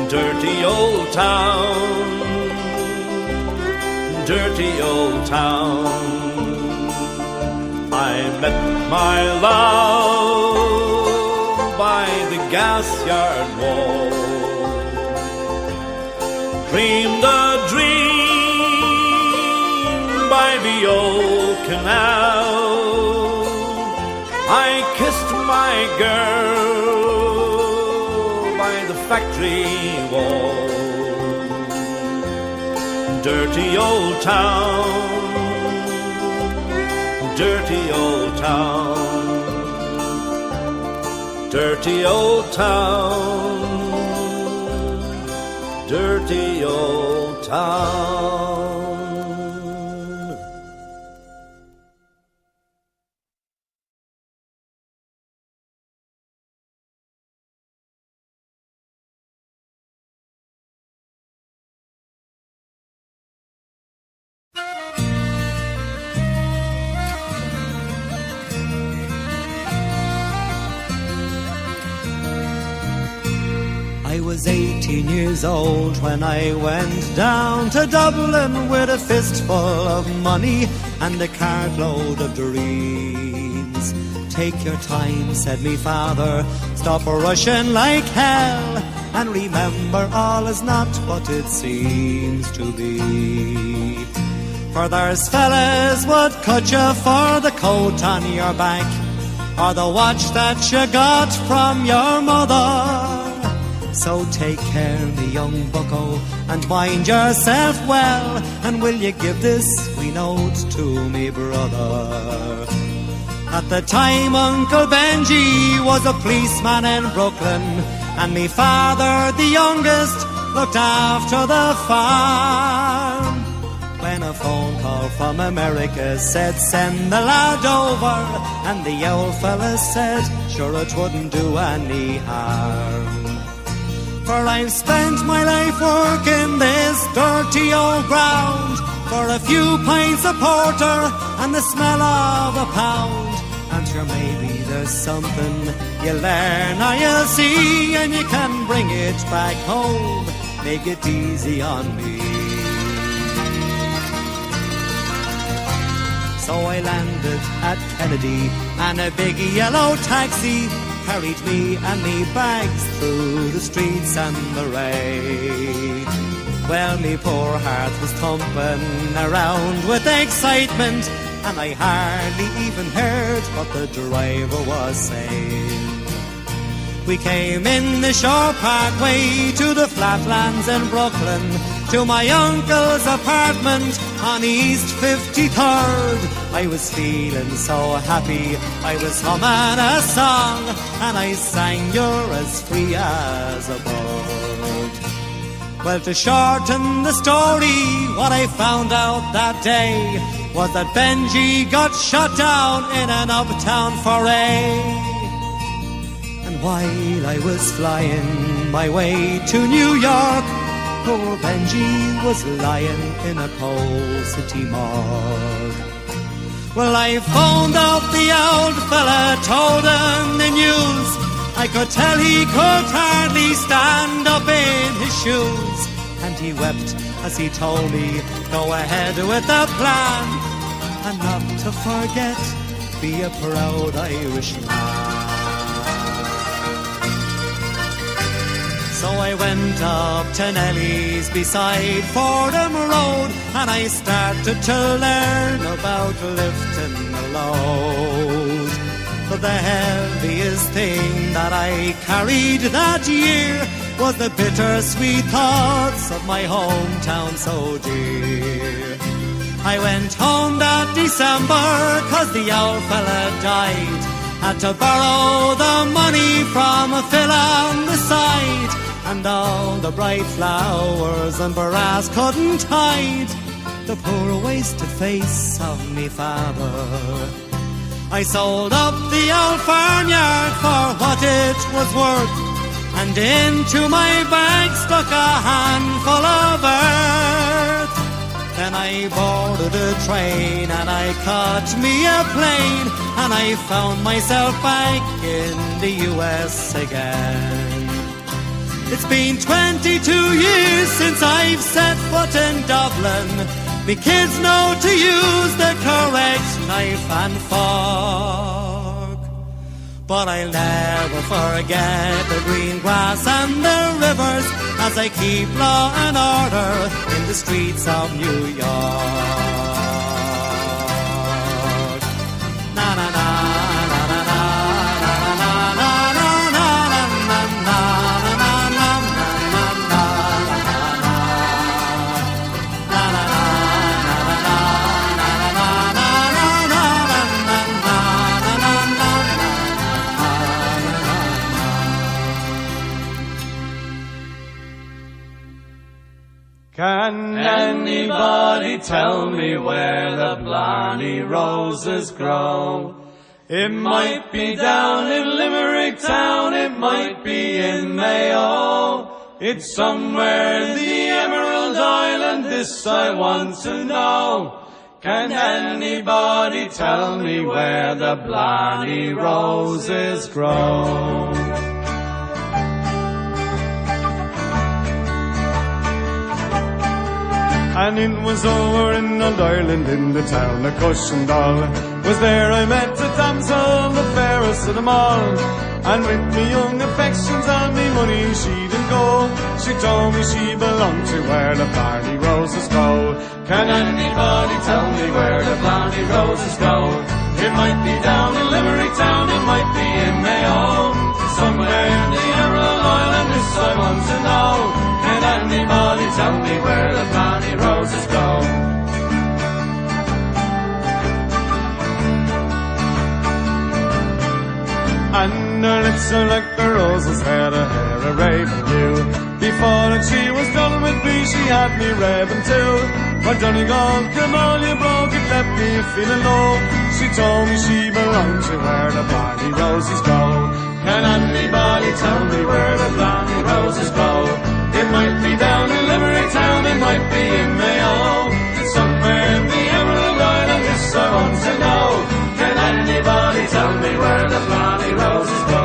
Dirty old town, dirty old town. I met my love by the gas yard wall, dreamed a dream by the old canal. I kissed my girl by the factory wall. Dirty old town, dirty old town, dirty old town, dirty old town. I was 18 years old when I went down to Dublin with a fistful of money and a cartload of dreams. Take your time, said me father, stop rushing like hell, and remember all is not what it seems to be. For there's fellas would cut you for the coat on your back, or the watch that you got from your mother. So take care, me young bucko, and mind yourself well, and will you give this wee note to me brother? At the time Uncle Benji was a policeman in Brooklyn, and me father, the youngest, looked after the farm. When a phone call from America said send the lad over, and the old fella said sure it wouldn't do any harm. For I've spent my life working this dirty old ground for a few pints of porter and the smell of a pound. And sure maybe there's something you learn or you'll see, and you can bring it back home. Make it easy on me. So I landed at Kennedy, and a big yellow taxi carried me and me bags through the streets and the rain. Well, me poor heart was thumping around with excitement, and I hardly even heard what the driver was saying. We came in the Shore Parkway to the flatlands in Brooklyn, to my uncle's apartment on East 53rd. I was feeling so happy, I was humming a song, and I sang You're as free as a bird. Well, to shorten the story, what I found out that day was that Benji got shot down in an uptown foray. And while I was flying my way to New York, poor Benji was lying in a coal city morgue. Well, I phoned up the old fella, told him the news. I could tell he could hardly stand up in his shoes, and he wept as he told me, go ahead with the plan, and not to forget, be a proud Irishman. So I went up to Nelly's beside Fordham Road, and I started to learn about lifting a load. But the heaviest thing that I carried that year was the bittersweet thoughts of my hometown so dear. I went home that December 'cause the old fella died. Had to borrow the money from a Phil on the side, and all the bright flowers and brass couldn't hide the poor wasted face of me father. I sold up the old farmyard for what it was worth, and into my bag stuck a handful of earth. Then I boarded a train and I caught me a plane, and I found myself back in the US again. It's been 22 years since I've set foot in Dublin. Me kids know to use the correct knife and fork, but I'll never forget the green grass and the rivers as I keep law and order in the streets of New York. Na na na. Can anybody tell me where the Blarney roses grow? It might be down in Limerick town, it might be in Mayo. It's somewhere in the Emerald Island, this I want to know. Can anybody tell me where the Blarney roses grow? And it was over in Old Ireland, in the town of Cushendall. Was there I met a damsel, the fairest of them all. And with me young affections and me money she didn't go. She told me she belonged to where the Blarney roses go. Can anybody tell me where the Blarney roses go? It might be down in Limerick town, it might be in Mayo. Somewhere in the Emerald Island, this I want to know. Can anybody tell me where the Blarney roses go? And her lips are like the roses, had her hair a raven blue. Before that she was done with me, she had me raving too. My Donegal, come on, you broke it, left me feeling low. She told me she belonged to where the Blarney roses go. Can anybody tell me where the Blarney roses go? It might be down in Limerick town, it might be in Mayo. Somewhere in the Emerald Island, this I want to know. Can anybody tell me where the Blarney roses go?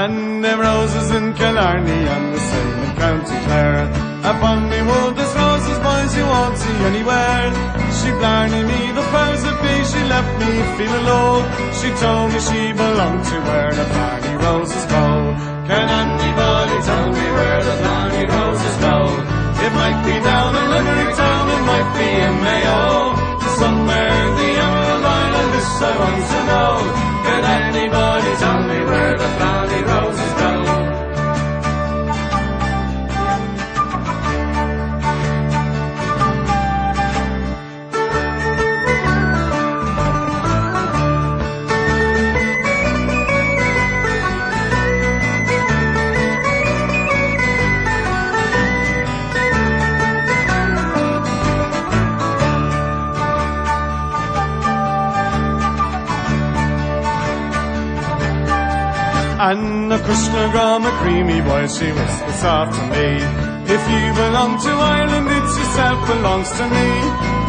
And them roses in Killarney and the same in County Clare. Upon me wood there's roses, boys, you won't see anywhere. She Blarney me the powers that be, she left me feeling low. She told me she belonged to where the Blarney roses go. Can anybody tell me where the Blarney roses go? It might be down in Limerick town, it might be in Mayo. Somewhere in the Emerald Island, this I want to know. Can anybody tell me where the Blarney roses go? And the Krishna Graham, a creamy boy, she whispered soft to me. If you belong to Ireland, it's yourself belongs to me.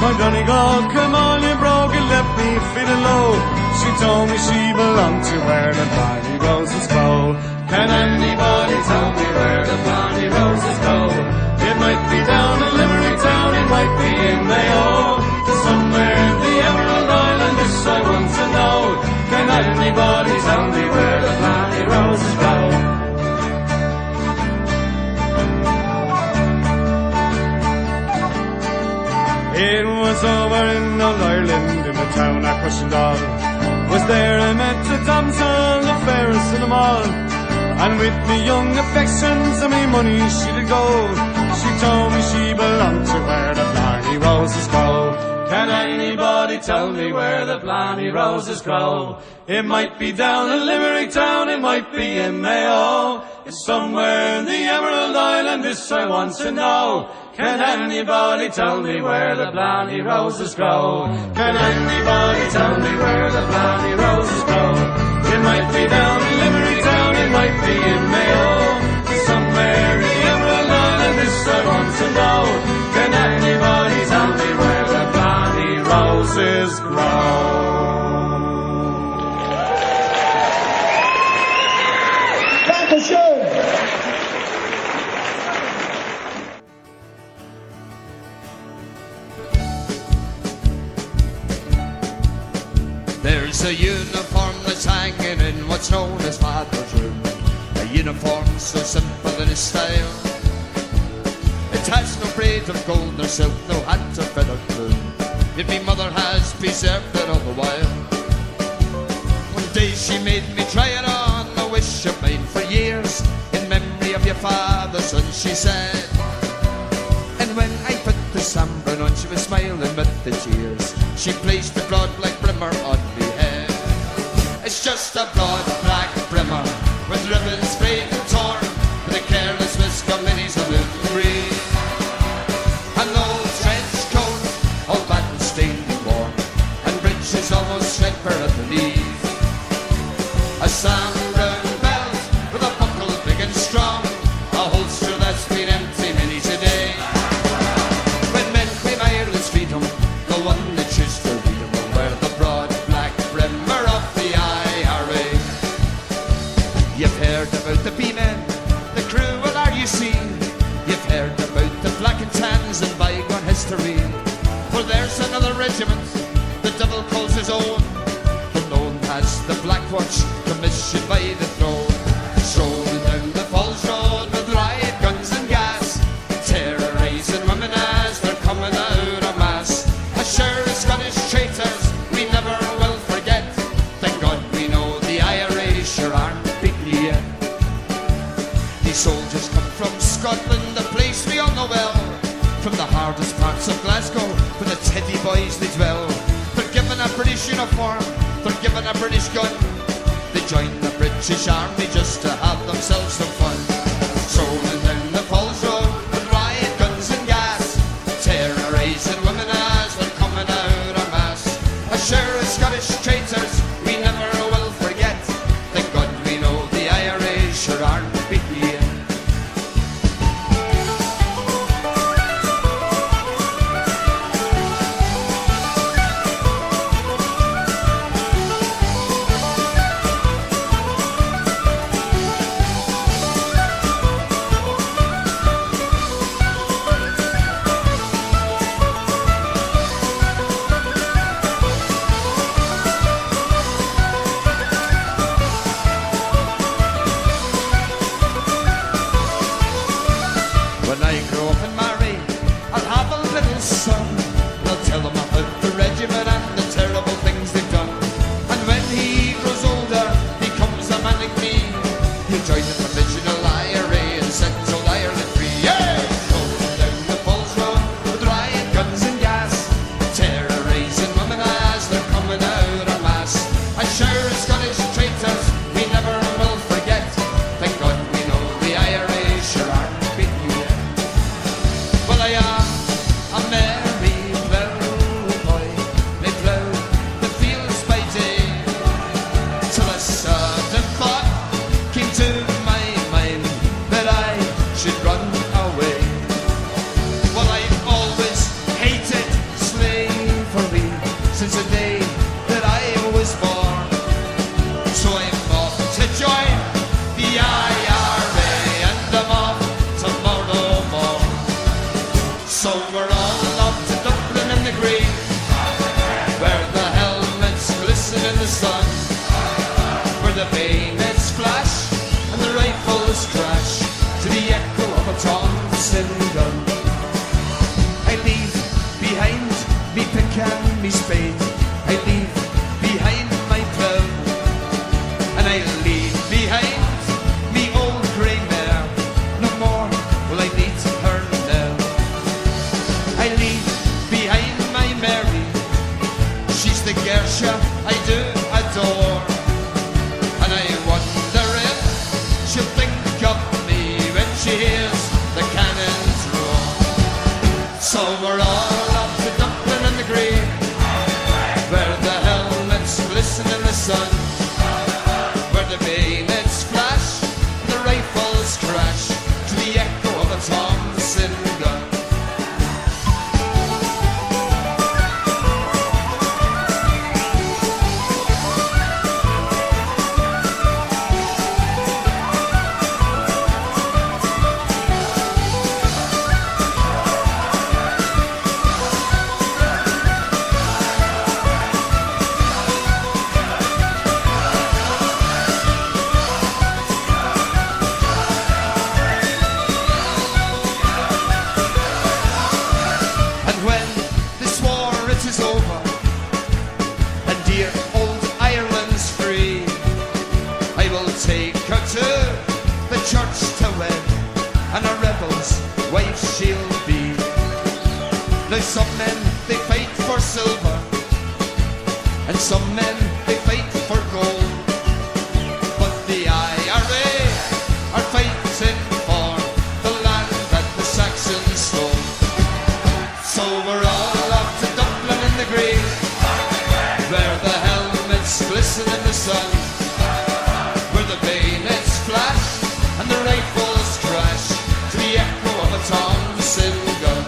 My Donegal, come on, you broke it, left me feeling low. She told me she belonged to where the Blarney roses grow. Can anybody tell me where the Blarney roses go? It might be down in Limerick town, it might be in Mayo. Somewhere in the Emerald Island, this I want to know. Can anybody tell me where the Blarney roses go? It was over in Old Ireland, in the town of Cushendall. Was there I met a damsel, the fairest of them all. And with me young affections and me money she did go. She told me she belonged to where the blarney roses grow. Can anybody tell me where the blarney roses grow? It might be down in Limerick town, it might be in Mayo. It's somewhere in the Emerald Island, this I want to know. Can anybody tell me where the blarney roses grow? Can anybody tell me where the blarney roses grow? It might be down in Limerick town, it might be in Mayo. Somewhere in the Emerald Island, this I want to know. Can anybody tell me where the blarney roses grow? There's a uniform that's hanging in what's known as Father's room. A uniform so simple in its style. It has no braid of gold nor silk, no hat or feathered plume. Yet me mother has preserved it all the while. One day she made me try it on, a wish of mine for years. In memory of your father, son, she said. And when I put the sunburn on, she was smiling with the tears. She placed the broad black brimmer on me head. It's just a broad black brimmer with ribbons frayed and torn, with a careless whisk of minis of little green. An old trench coat, all bad and stained and worn, and breeches almost threadbare at the knees. A Sam Brown belt with a buckle big and strong, a holster that's been empty many a day. When men claim Ireland's freedom, the one that choose to read them will wear the broad black brimmer of the IRA. You've heard about the B-men, the cruel RUC. You've heard about the black and tans and bygone history. For there's another regiment the devil calls his own, but known as the Black Watch, commissioned by the throne. Strolling down the Falls Road with riot guns and gas, terrorising women as they're coming out of mass. As sure as Scottish traitors we never will forget. Thank God we know the IRA sure aren't beaten yet. These soldiers come from Scotland, a place we all know well, from the hardest parts of Glasgow, where the Teddy boys they dwell. They're given a British uniform, they're given a British gun. They join the British Army just to have themselves some fun. Strolling down the Falls Road with riot guns and gas, terrorising women as they're coming out of mass. As sure as Scottish traitors we never will forget. Thank God we know the IRA sure aren't beaten yet. When I grow up and marry, I'll have a little son. I'll tell him about the regiment and the terrible things they've done. And when he grows older, he comes a man like me. He'll join the provisional IRA and set old Ireland free. Yeah! Rolling down the Falls Road with riot guns and gas, terrorising women as they're coming out of mass. As sure as Scottish traitors we never will forget. Thank God we know the IRA sure aren't beaten yet. Well, I am a merry plough boy, they plough the fields by day, till a sudden thought came to my mind that I should run away. Well, I've always hated slavery since the day that I was born, so I'm off to join the IRA and I'm off tomorrow morn. So we're all off to Dublin in the green, where the helmets glisten in the sun, where the bayonets flash and the rifles crash to the echo of a Thompson gun. I leave behind me pick and me spade, I leave behind my plough, and I leave behind me devil's wife she'll be. Now some men, they fight for silver, and some men, they fight for gold. But the IRA are fighting for the land that the Saxons stole. So we're all off to Dublin in the green, where the helmets glisten in the sun, where the bayonets flash and the rifles crash to the echo of a Thompson gun.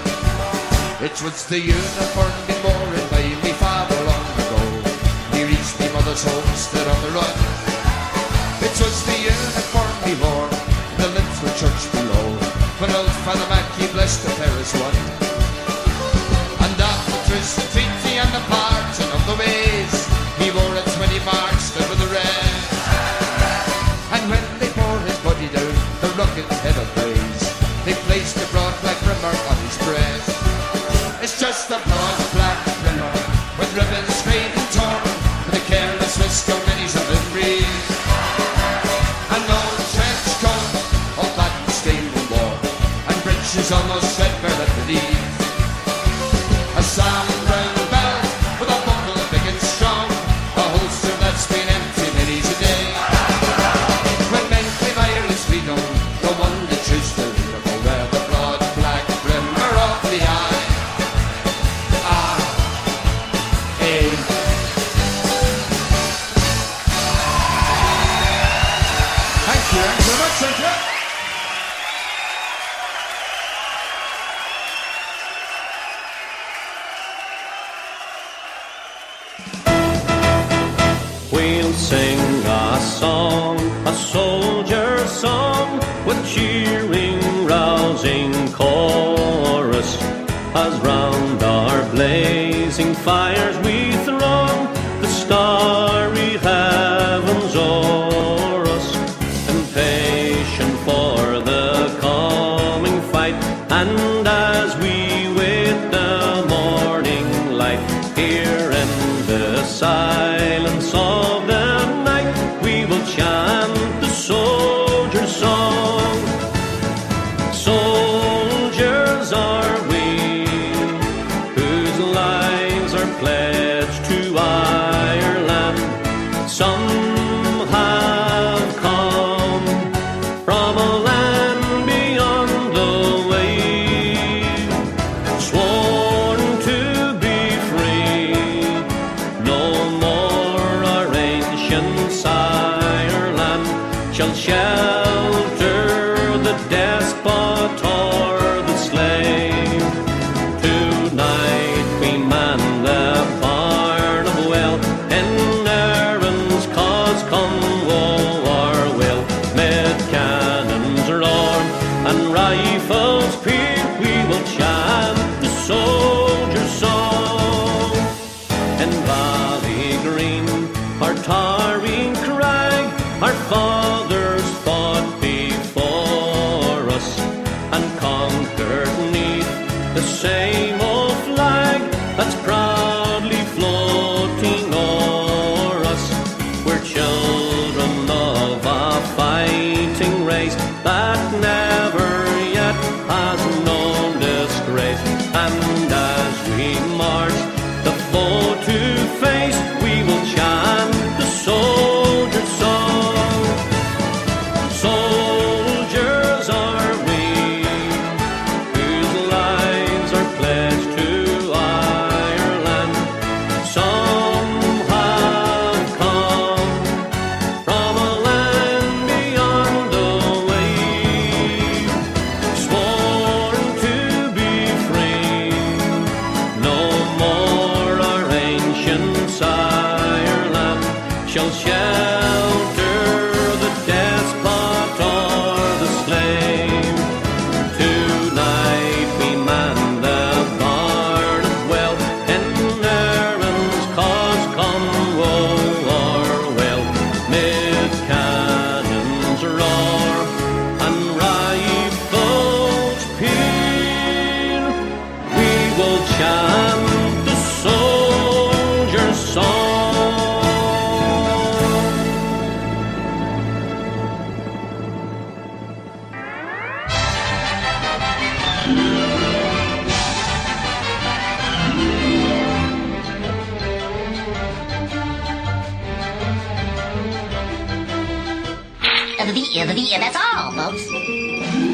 It was the uniform been worn by me father long ago. He reached me mother's homestead on the run. It was the uniform he wore in the Linfield church below, when old Father Mackey blessed the Paris one. And after Tris, the treaty and the parting of the ways, he wore it when he marched over the red. And when they bore his body down the rugged head of Blaze, they placed a broad black rimmer on his breast. It's just a broad black rimmer with ribbons frayed and torn, with a careless whisk of many's of them breeze. An old trench coat, all black and stained in war, and breeches almost threadbare at the knees. A Sam Brown belt with a buckle big and strong, a holster that's been empty many's a day. When men claim Ireland's freedom, the one that choose to wear the broad black rimmer of the eye. We'll sing a song, a soldier's song, with cheering, rousing chorus, as round our blazing fires we throng the starry heavens o'er us, impatient for the coming fight. And as we wait the morning light, here in the silence of the night, we will chant the soldier's song. Soldiers are we, whose lives are pledged to Ireland. Some have come from a land beyond the wave, sworn to be free. No more our ancient Ireland shall shelter the despot or the slave. Tonight we man the barn of well, in Erin's cause come woe or will. Mid cannons roar and rifles peer, we will chant the soldier's song. In Valley Green, our tarry crag, our fathers fought before us, and conquered 'neath the same old flag that's proudly floating o'er us. We're children of a fighting race that never yet has known disgrace. And as we march the foe to face, we will chant the soldier's song. Soldiers are we, whose lives are pledged be, and that's all, folks.